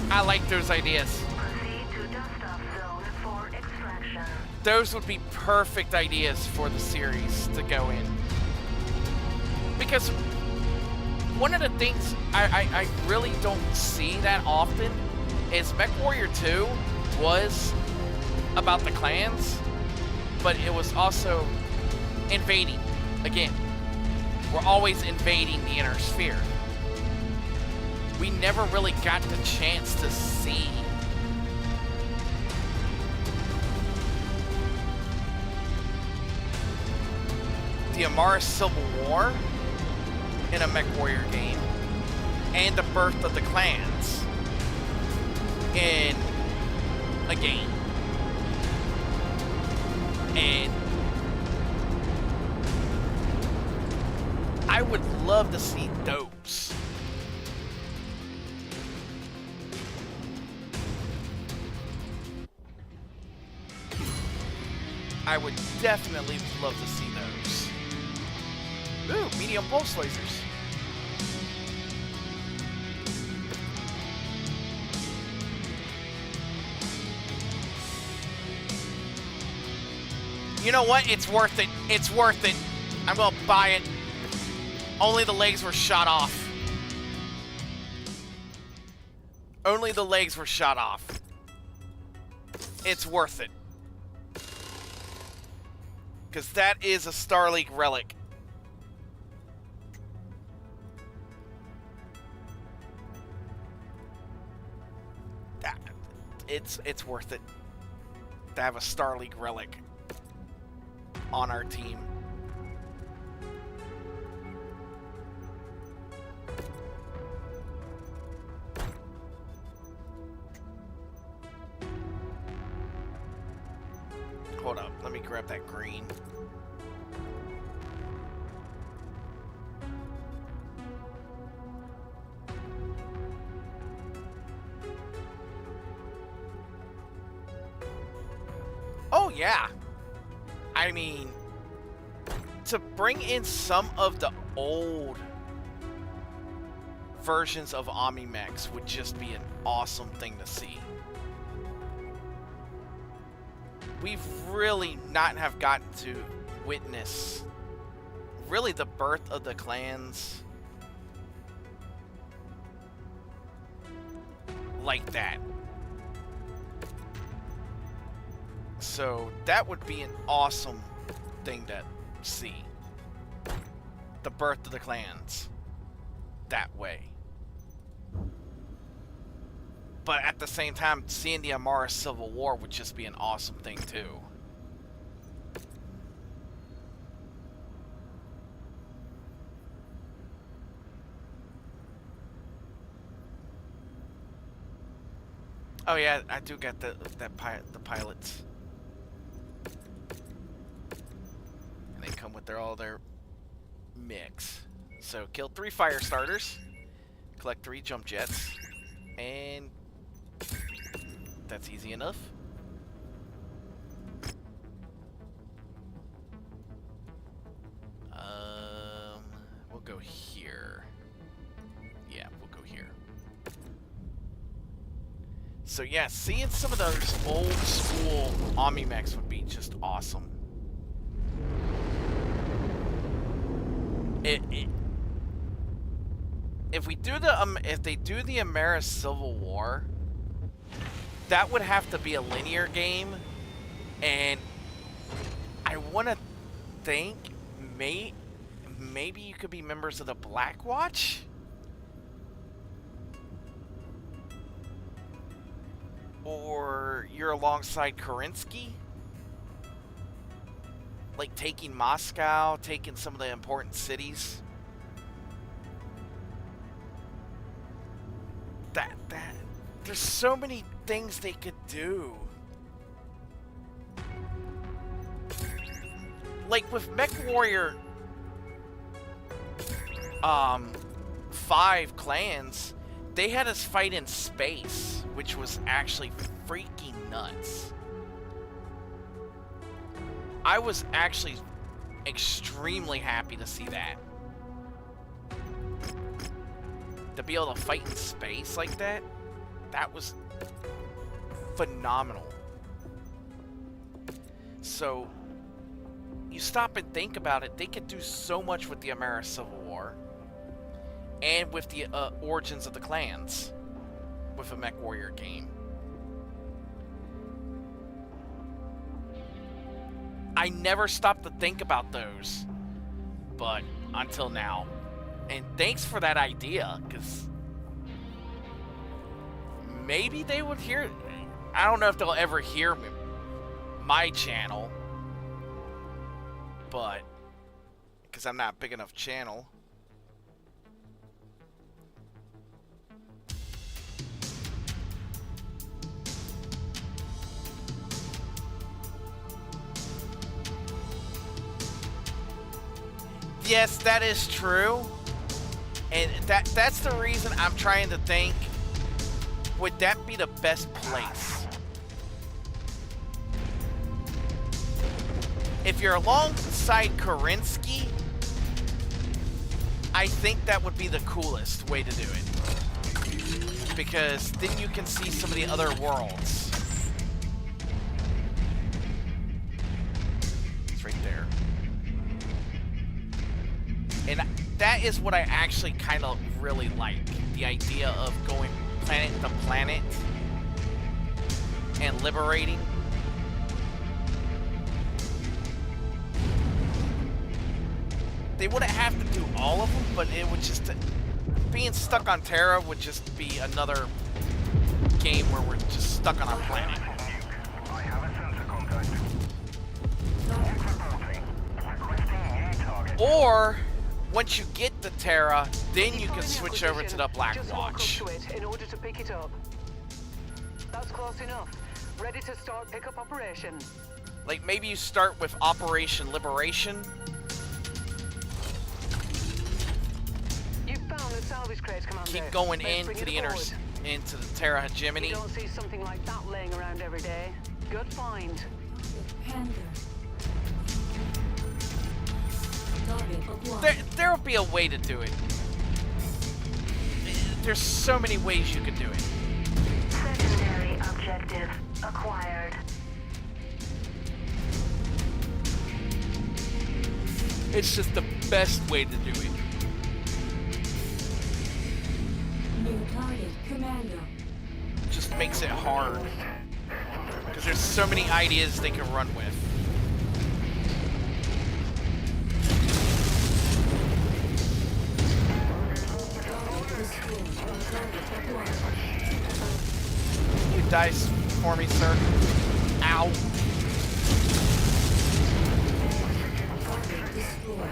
S1: I like those ideas.
S6: Proceed to dust-off zone for extraction.
S1: Those would be perfect ideas for the series to go in. Because one of the things I really don't see that often is Mech Warrior 2 was about the clans, but it was also invading. Again, we're always invading the inner sphere. We never really got the chance to see the Amara Civil War in a Mech Warrior game, and the birth of the clans in a game. And I would love to see those. I would definitely love to see those. Ooh, medium pulse lasers. You know what? It's worth it. It's worth it. I'm gonna buy it. Only the legs were shot off. Only the legs were shot off. It's worth it. Because that is a Starleague relic. It's worth it to have a Starleague relic on our team. Hold up, let me grab that green. Oh yeah. I mean, to bring in some of the old versions of Omni mechs would just be an awesome thing to see. We've really not have gotten to witness really the birth of the clans like that. So that would be an awesome thing to see. The birth of the clans that way. But at the same time, seeing the Amara Civil War would just be an awesome thing too. Oh yeah, I do get the pilots. And they come with all their mix. So kill 3 fire starters, collect 3 jump jets, and that's easy enough. We'll go here. Yeah, we'll go here. So yeah, seeing some of those old school Omni mechs would be just awesome. If we do the if they do the Amara Civil War, that would have to be a linear game, and I want to think maybe you could be members of the Black Watch. Or you're alongside Kerensky, like taking Moscow, taking some of the important cities. There's so many things they could do. Like with Mech Warrior 5 clans, they had us fight in space, which was actually freaking nuts. I was actually extremely happy to see that. To be able to fight in space like that, that was phenomenal. So, you stop and think about it, they could do so much with the Amara Civil War. And with the origins of the clans. With a Mech Warrior game. I never stopped to think about those. But, until now. And thanks for that idea, because maybe they would hear... I don't know if they'll ever hear my channel. But because I'm not a big enough channel. Yes, that is true. And that's the reason I'm trying to think, would that be the best place? If you're alongside Karinsky, I think that would be the coolest way to do it. Because then you can see some of the other worlds. It's right there. And that is what I actually kind of really like. The idea of going planet to planet and liberating. They wouldn't have to do all of them, but it would just... Being stuck on Terra would just be another game where we're just stuck on our planet.
S2: I have a sensor contact. Reporting. Requesting new target.
S1: Or, once you get the Terra, then you can switch over to the Black
S4: Just walk up
S1: Watch.
S4: to it in order to pick it up. That's close enough. Ready to start pickup operation.
S1: Like, maybe you start with Operation Liberation.
S4: You found the salvage crate, Commander.
S1: Keep going
S4: Let's bring
S1: into
S4: it
S1: the
S4: forward.
S1: into the Terra
S4: You
S1: Hegemony.
S4: don't see something like that laying around every day. Good find.
S3: Panda. Target acquired.
S1: There'll be a way to do it. There's so many ways you could do it.
S6: Secondary objective acquired.
S1: It's just the best way to do it.
S3: New target, Commander.
S1: Just makes it hard. Because there's so many ideas they can run with.
S3: Target destroyed. Target acquired.
S1: Can you dice for me, sir? Ow.
S3: Target destroyed.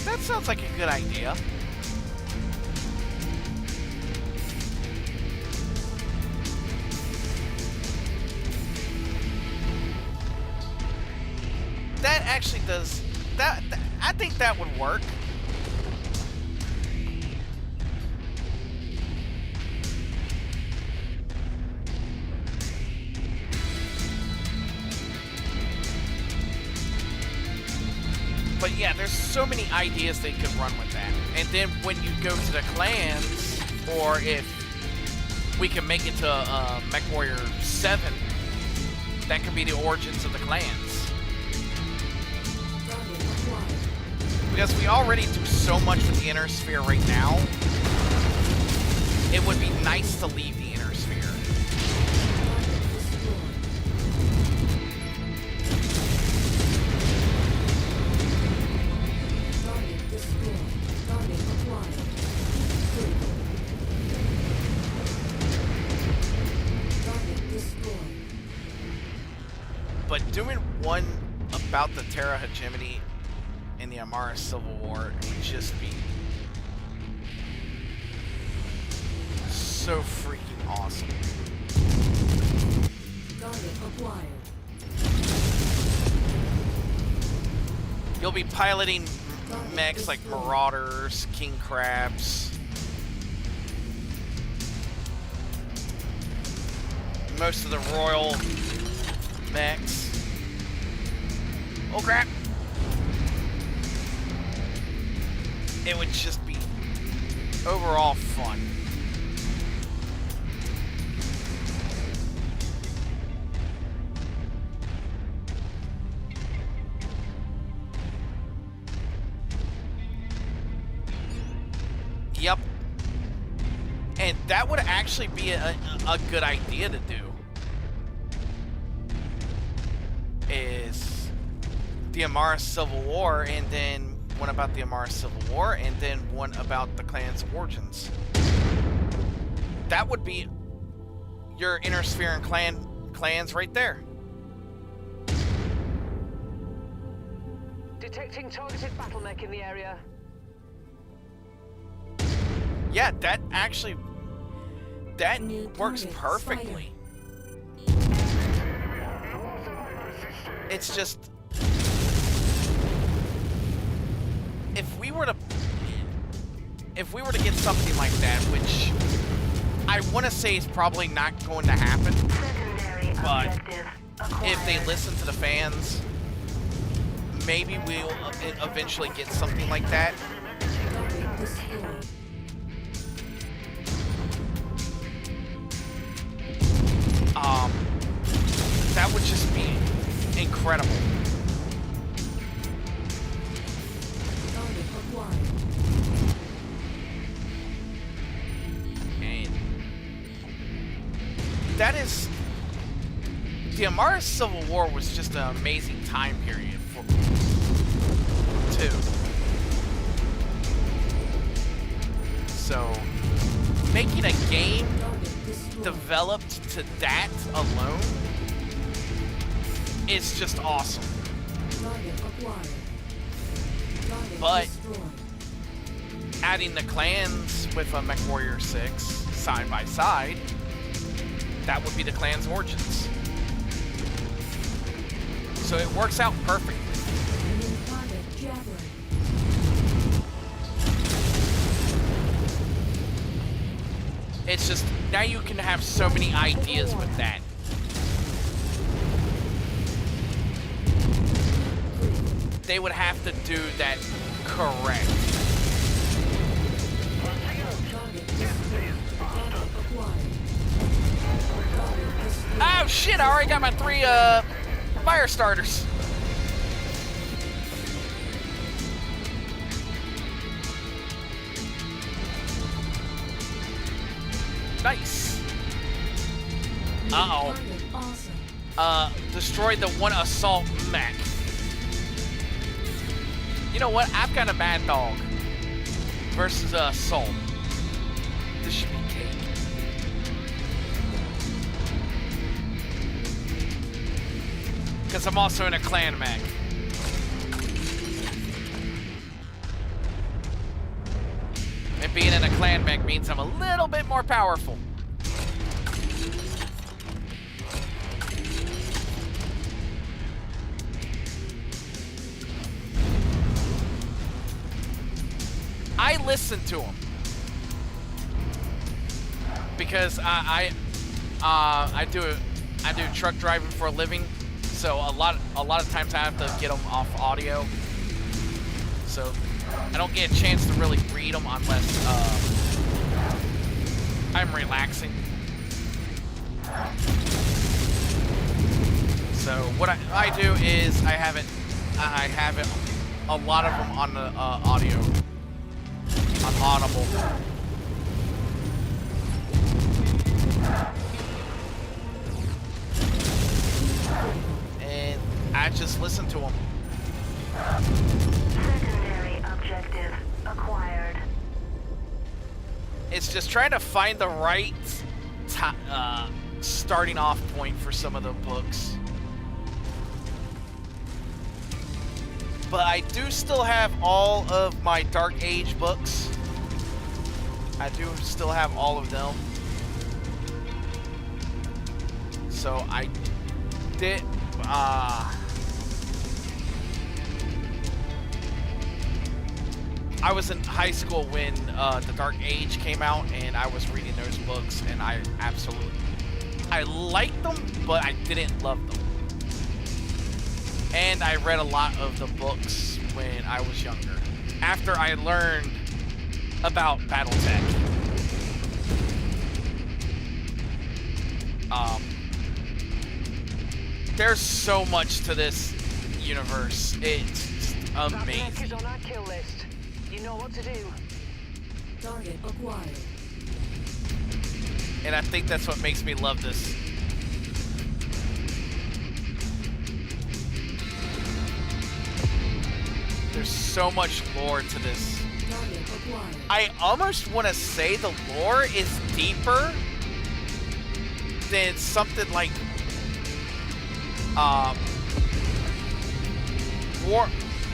S1: That sounds like a good idea. That actually does... I think that would work. But yeah, there's so many ideas they could run with that. And then when you go to the clans, or if we can make it to Mech Warrior 7, that could be the origins of the clans.
S3: Target acquired.
S1: Because we already do so much with the Inner Sphere right now, it would be nice to leave the Inner Sphere.
S3: Target destroyed. Target destroyed. Target acquired. Target destroyed.
S1: But doing one about the Terra Hegemony in the Amara Civil War would just be so freaking awesome.
S3: Target acquired.
S1: You'll be piloting mechs like Marauders, King Crabs. Most of the Royal mechs. Oh crap! It would just be overall fun. Yep. And that would actually be a good idea to do. Is the Amara Civil War, and then one about the Amara Civil War, and then one about the clan's origins. That would be your inner sphere and clans right there.
S4: Detecting targeted battle mech in the area.
S1: Yeah, that actually that
S3: New
S1: works
S3: target,
S1: perfectly. It's just if we were to get something like that, which I want to say is probably not going to happen,
S6: Secondary
S1: but
S6: objective
S1: if they
S6: acquired.
S1: listen to the fans, maybe we'll eventually get something like that.
S3: Target destroyed.
S1: That would just be incredible.
S3: Target acquired.
S1: And that is the Amara Civil War was just an amazing time period for too. So making a game
S3: Target destroyed.
S1: developed to that alone is just awesome.
S3: Target acquired. Target
S1: But-
S3: destroyed.
S1: Adding the clans with a MechWarrior 6 side by side, that would be the clan's origins. So it works out perfectly.
S3: New target javelin.
S1: It's just now you can have so many ideas with that. They would have to do that correct.
S3: Target destroyed. Target acquired. Target destroyed.
S1: Oh shit, I already got my 3 fire starters. Nice. Uh-oh.
S3: Target awesome.
S1: Destroyed the one assault mech. You know what? I've got a Mad Dog versus assault. This should be cake. Because I'm also in a clan mech. And being in a clan mech means I'm a little bit more powerful. I listen to him because I do truck driving for a living, so a lot of times I have to get them off audio, so I don't get a chance to really read them unless I'm relaxing. So what I do is I have it a lot of them on the audio. On Audible. And I just listen to them.
S6: Secondary objective acquired.
S1: It's just trying to find the right starting off point for some of the books. But I do still have all of my Dark Age books. I do still have all of them. So I did, I was in high school when the Dark Age came out, and I was reading those books, and I liked them, but I didn't love them. And I read a lot of the books when I was younger. After I learned about BattleTech. There's so much to this universe. It's just
S4: That mech
S1: amazing.
S4: is on our kill list. You know what to do.
S3: Target acquired.
S1: And I think that's what makes me love this. There's so much lore to this.
S3: Target acquired.
S1: I almost want to say the lore is deeper than something like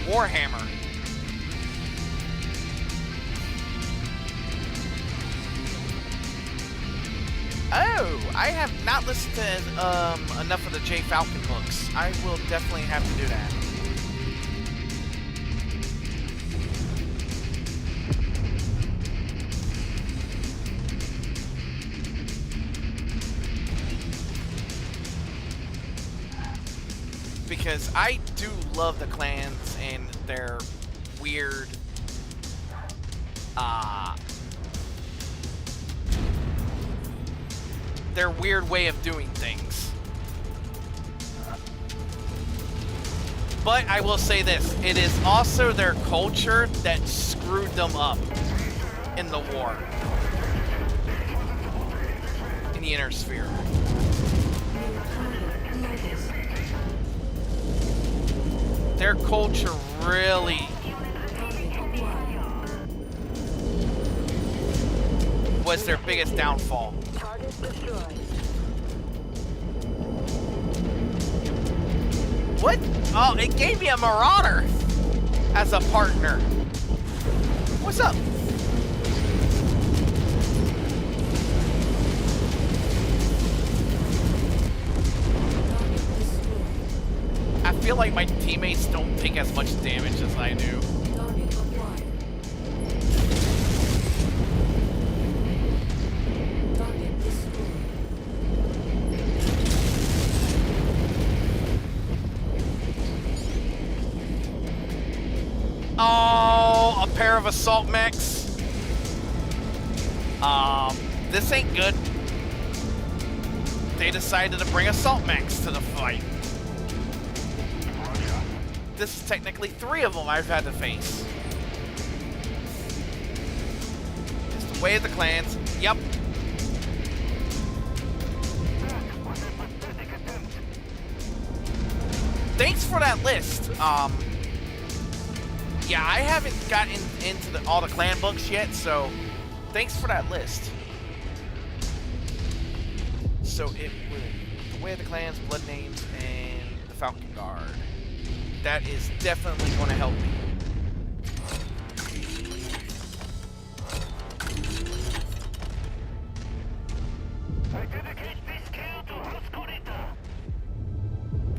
S1: Warhammer. Oh, I have not listened to enough of the J. Falcon books. I will definitely have to do that. Because I do love the clans and their weird, way of doing things. But I will say this, it is also their culture that screwed them up in the war. In the Inner Sphere. Their culture really was their biggest downfall.
S4: Target destroyed.
S1: What? Oh, it gave me a Marauder as a partner. What's up? I feel like my teammates don't take as much damage as I do.
S3: Target acquired. Target destroyed.
S1: Oh, a pair of assault mechs. This ain't good. They decided to bring assault mechs to the fight. This is technically 3 of them I've had to face. It's the way of the clans. Yep. Thanks for that list. Yeah, I haven't gotten into all the clan books yet, so thanks for that list. So it was the way of the clans, blood names, and the Falcon Guard. That is definitely going to help me.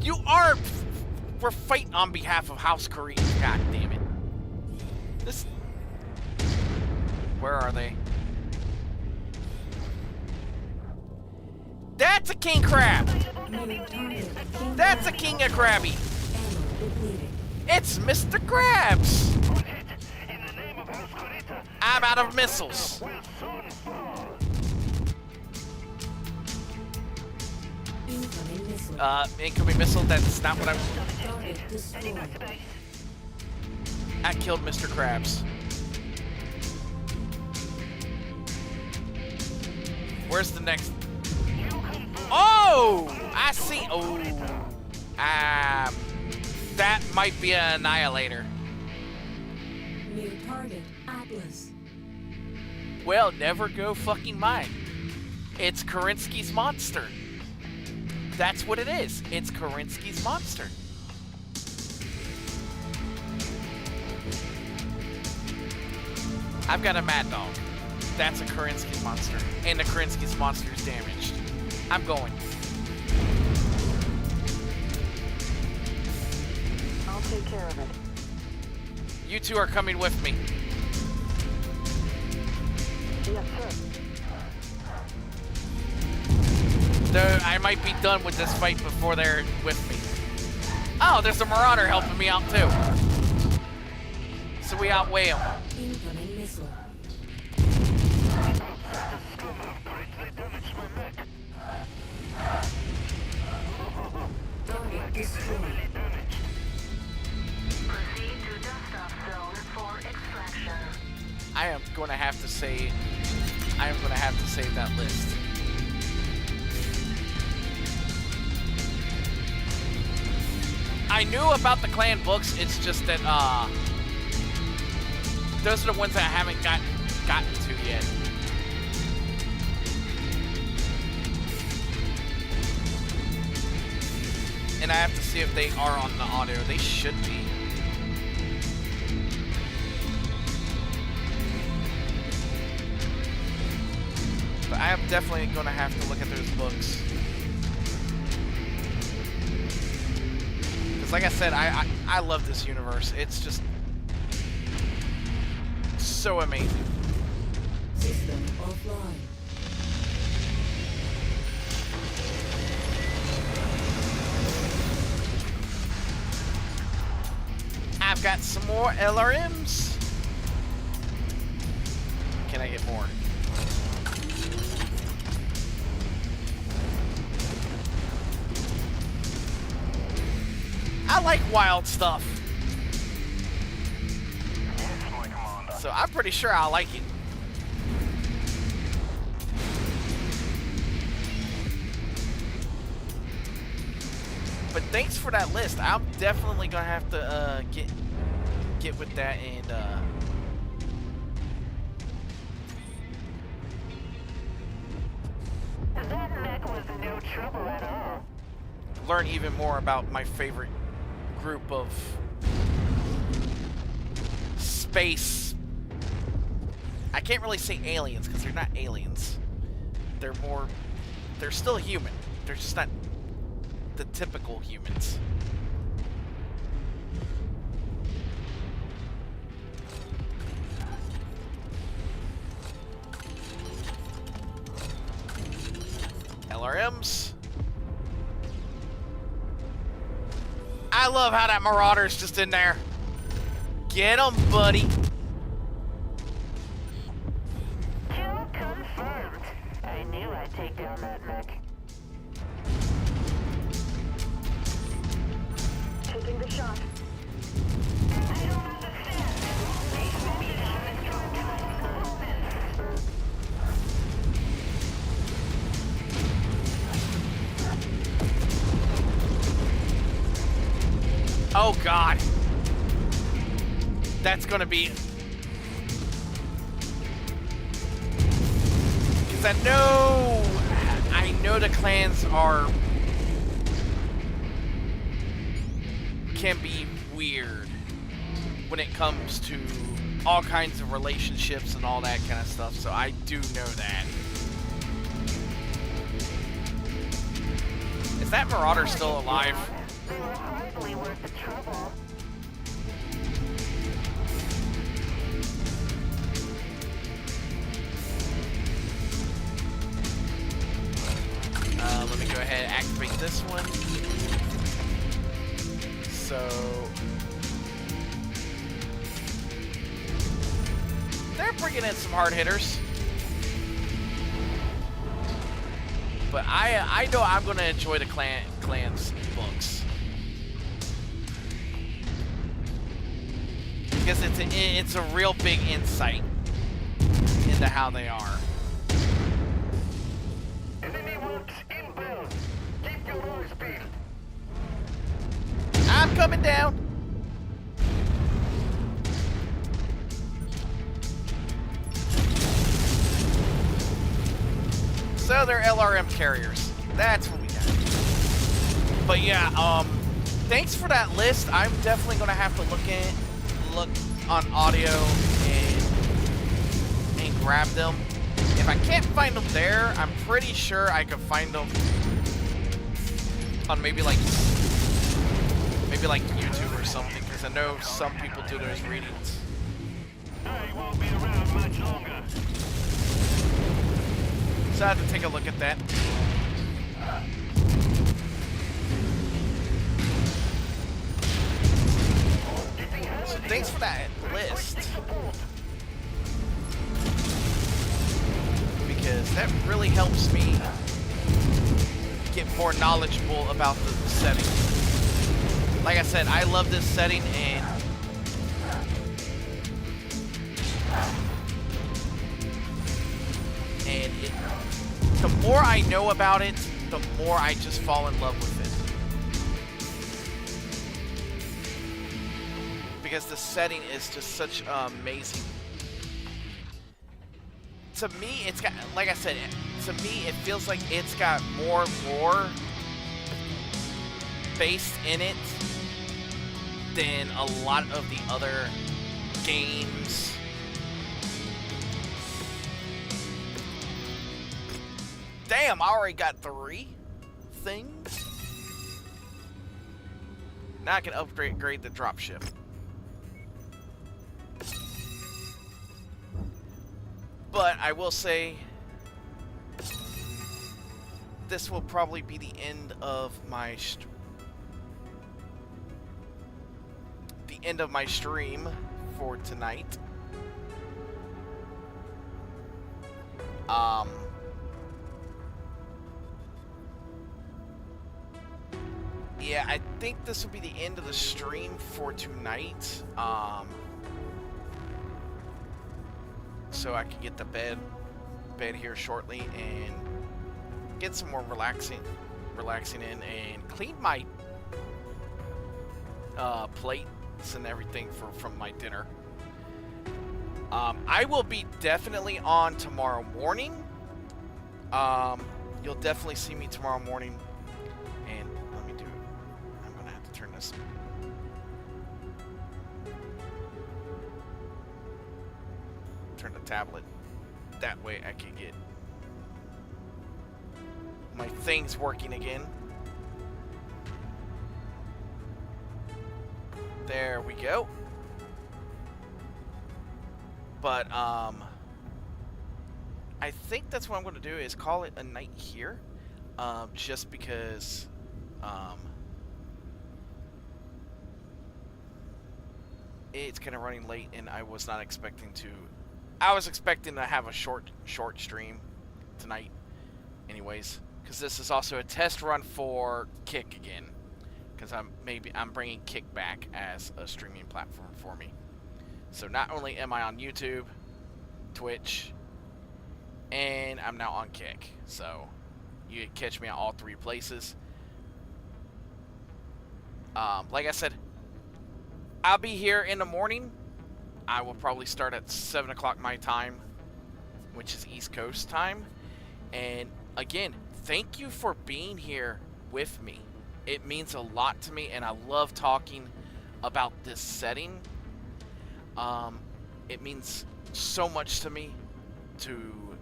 S1: You are. We're fighting on behalf of House Korea. God damn it. This. Where are they? That's a king crab.
S3: New target.
S1: That's a king of crabby.
S3: Ammo depleted.
S1: It's Mr. Krabs. I'm out of missiles.
S3: Incoming missile.
S1: Incoming missile. That's not what I was.
S3: Target destroyed.
S1: That killed Mr. Krabs. Where's the next? Oh, I see. Oh, that might be an annihilator.
S3: New target. Atlas.
S1: Well, never go fucking mind. It's Karinsky's monster. That's what it is. It's Karinsky's monster. I've got a Mad Dog. That's a Karinsky monster. And the Karinsky's monster is damaged. I'm going.
S4: I'll take care of it.
S1: You two are coming with me.
S4: Yes, sir.
S1: Though I might be done with this fight before they're with me. Oh, there's a Marauder helping me out too. So we outweigh them.
S3: Incoming missile. Target destroyed.
S6: Proceed to dust-off zone for extraction.
S1: I am going to have to save. I am going to have to save that list. I knew about the clan books. It's just that those are the ones that I haven't gotten to yet. And I have to see if they are on the audio. They should be. But I am definitely going to have to look at those books. Because like I said, I love this universe. It's just so amazing.
S3: System offline.
S1: I've got some more LRMs. Can I get more? I like wild stuff.
S2: Yes, my commander.
S1: So I'm pretty sure I like it. But thanks for that list. I'm definitely gonna have to get with that and
S6: That mech was no trouble at all.
S1: learn even more about my favorite group of space. I can't really say aliens because they're not aliens. They're still human. They're just not the typical humans. LRMs. I love how that Marauder's just in there. Get him, buddy.
S6: Kill confirmed. I knew I'd take down that mech. Taking the shot. I don't understand. These munitions don't time movements.
S1: Oh God. That's gonna be. Because I know the clans can be weird when it comes to all kinds of relationships and all that kind of stuff. So I do know that. Is that Marauder still alive?
S6: They were hardly worth the trouble.
S1: Let me go ahead and activate this one. So they're bringing in some hard hitters, but I know I'm going to enjoy the clans books because it's a real big insight into how they are.
S5: Enemy works inbound. Keep your eyes peeled.
S1: I'm coming down. So they're LRM carriers. That's what we got. But yeah, thanks for that list. I'm definitely gonna have to look on audio and grab them. If I can't find them there, I'm pretty sure I can find them on maybe like YouTube or something, because I know some people do those readings.
S5: I won't be around much longer.
S1: So I have to take a look at that. So thanks for that list, because that really helps me get more knowledgeable about the setting. Like I said, I love this setting, and the more I know about it, the more I just fall in love with it. Because the setting is just such amazing. To me, it's got, like I said, to me, it feels like it's got more lore based in it than a lot of the other games. Damn, I already got 3 things. Now I can upgrade the dropship. But I will say, this will probably be the end of my stream for tonight. Yeah, I think this will be the end of the stream for tonight. So I can get to bed here shortly and get some more relaxing in and clean my plates and everything from my dinner. I will be definitely on tomorrow morning. You'll definitely see me tomorrow morning. And let me do it. I'm gonna have to turn this. Turn the tablet. That way I can get my things working again. There we go. But I think that's what I'm going to do is call it a night here, just because it's kind of running late and I was not expecting to. I was expecting to have a short stream tonight, anyways, because this is also a test run for Kick again, because I'm bringing Kick back as a streaming platform for me. So not only am I on YouTube, Twitch, and I'm now on Kick. So you can catch me on all 3 places. Like I said, I'll be here in the morning. I will probably start at 7 o'clock my time, which is East Coast time. And again, thank you for being here with me. It means a lot to me, and I love talking about this setting. It means so much to me to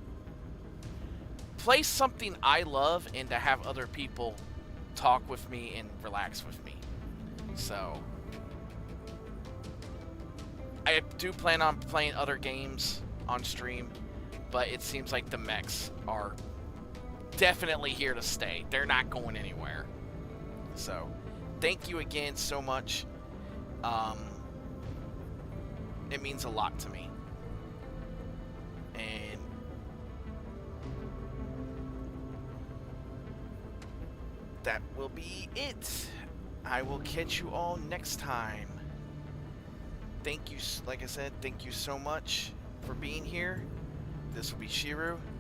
S1: play something I love and to have other people talk with me and relax with me. So I do plan on playing other games on stream, but it seems like the mechs are definitely here to stay. They're not going anywhere. So thank you again so much. It means a lot to me. And that will be it. I will catch you all next time. Thank you, like I said, thank you so much for being here. This will be Shiru.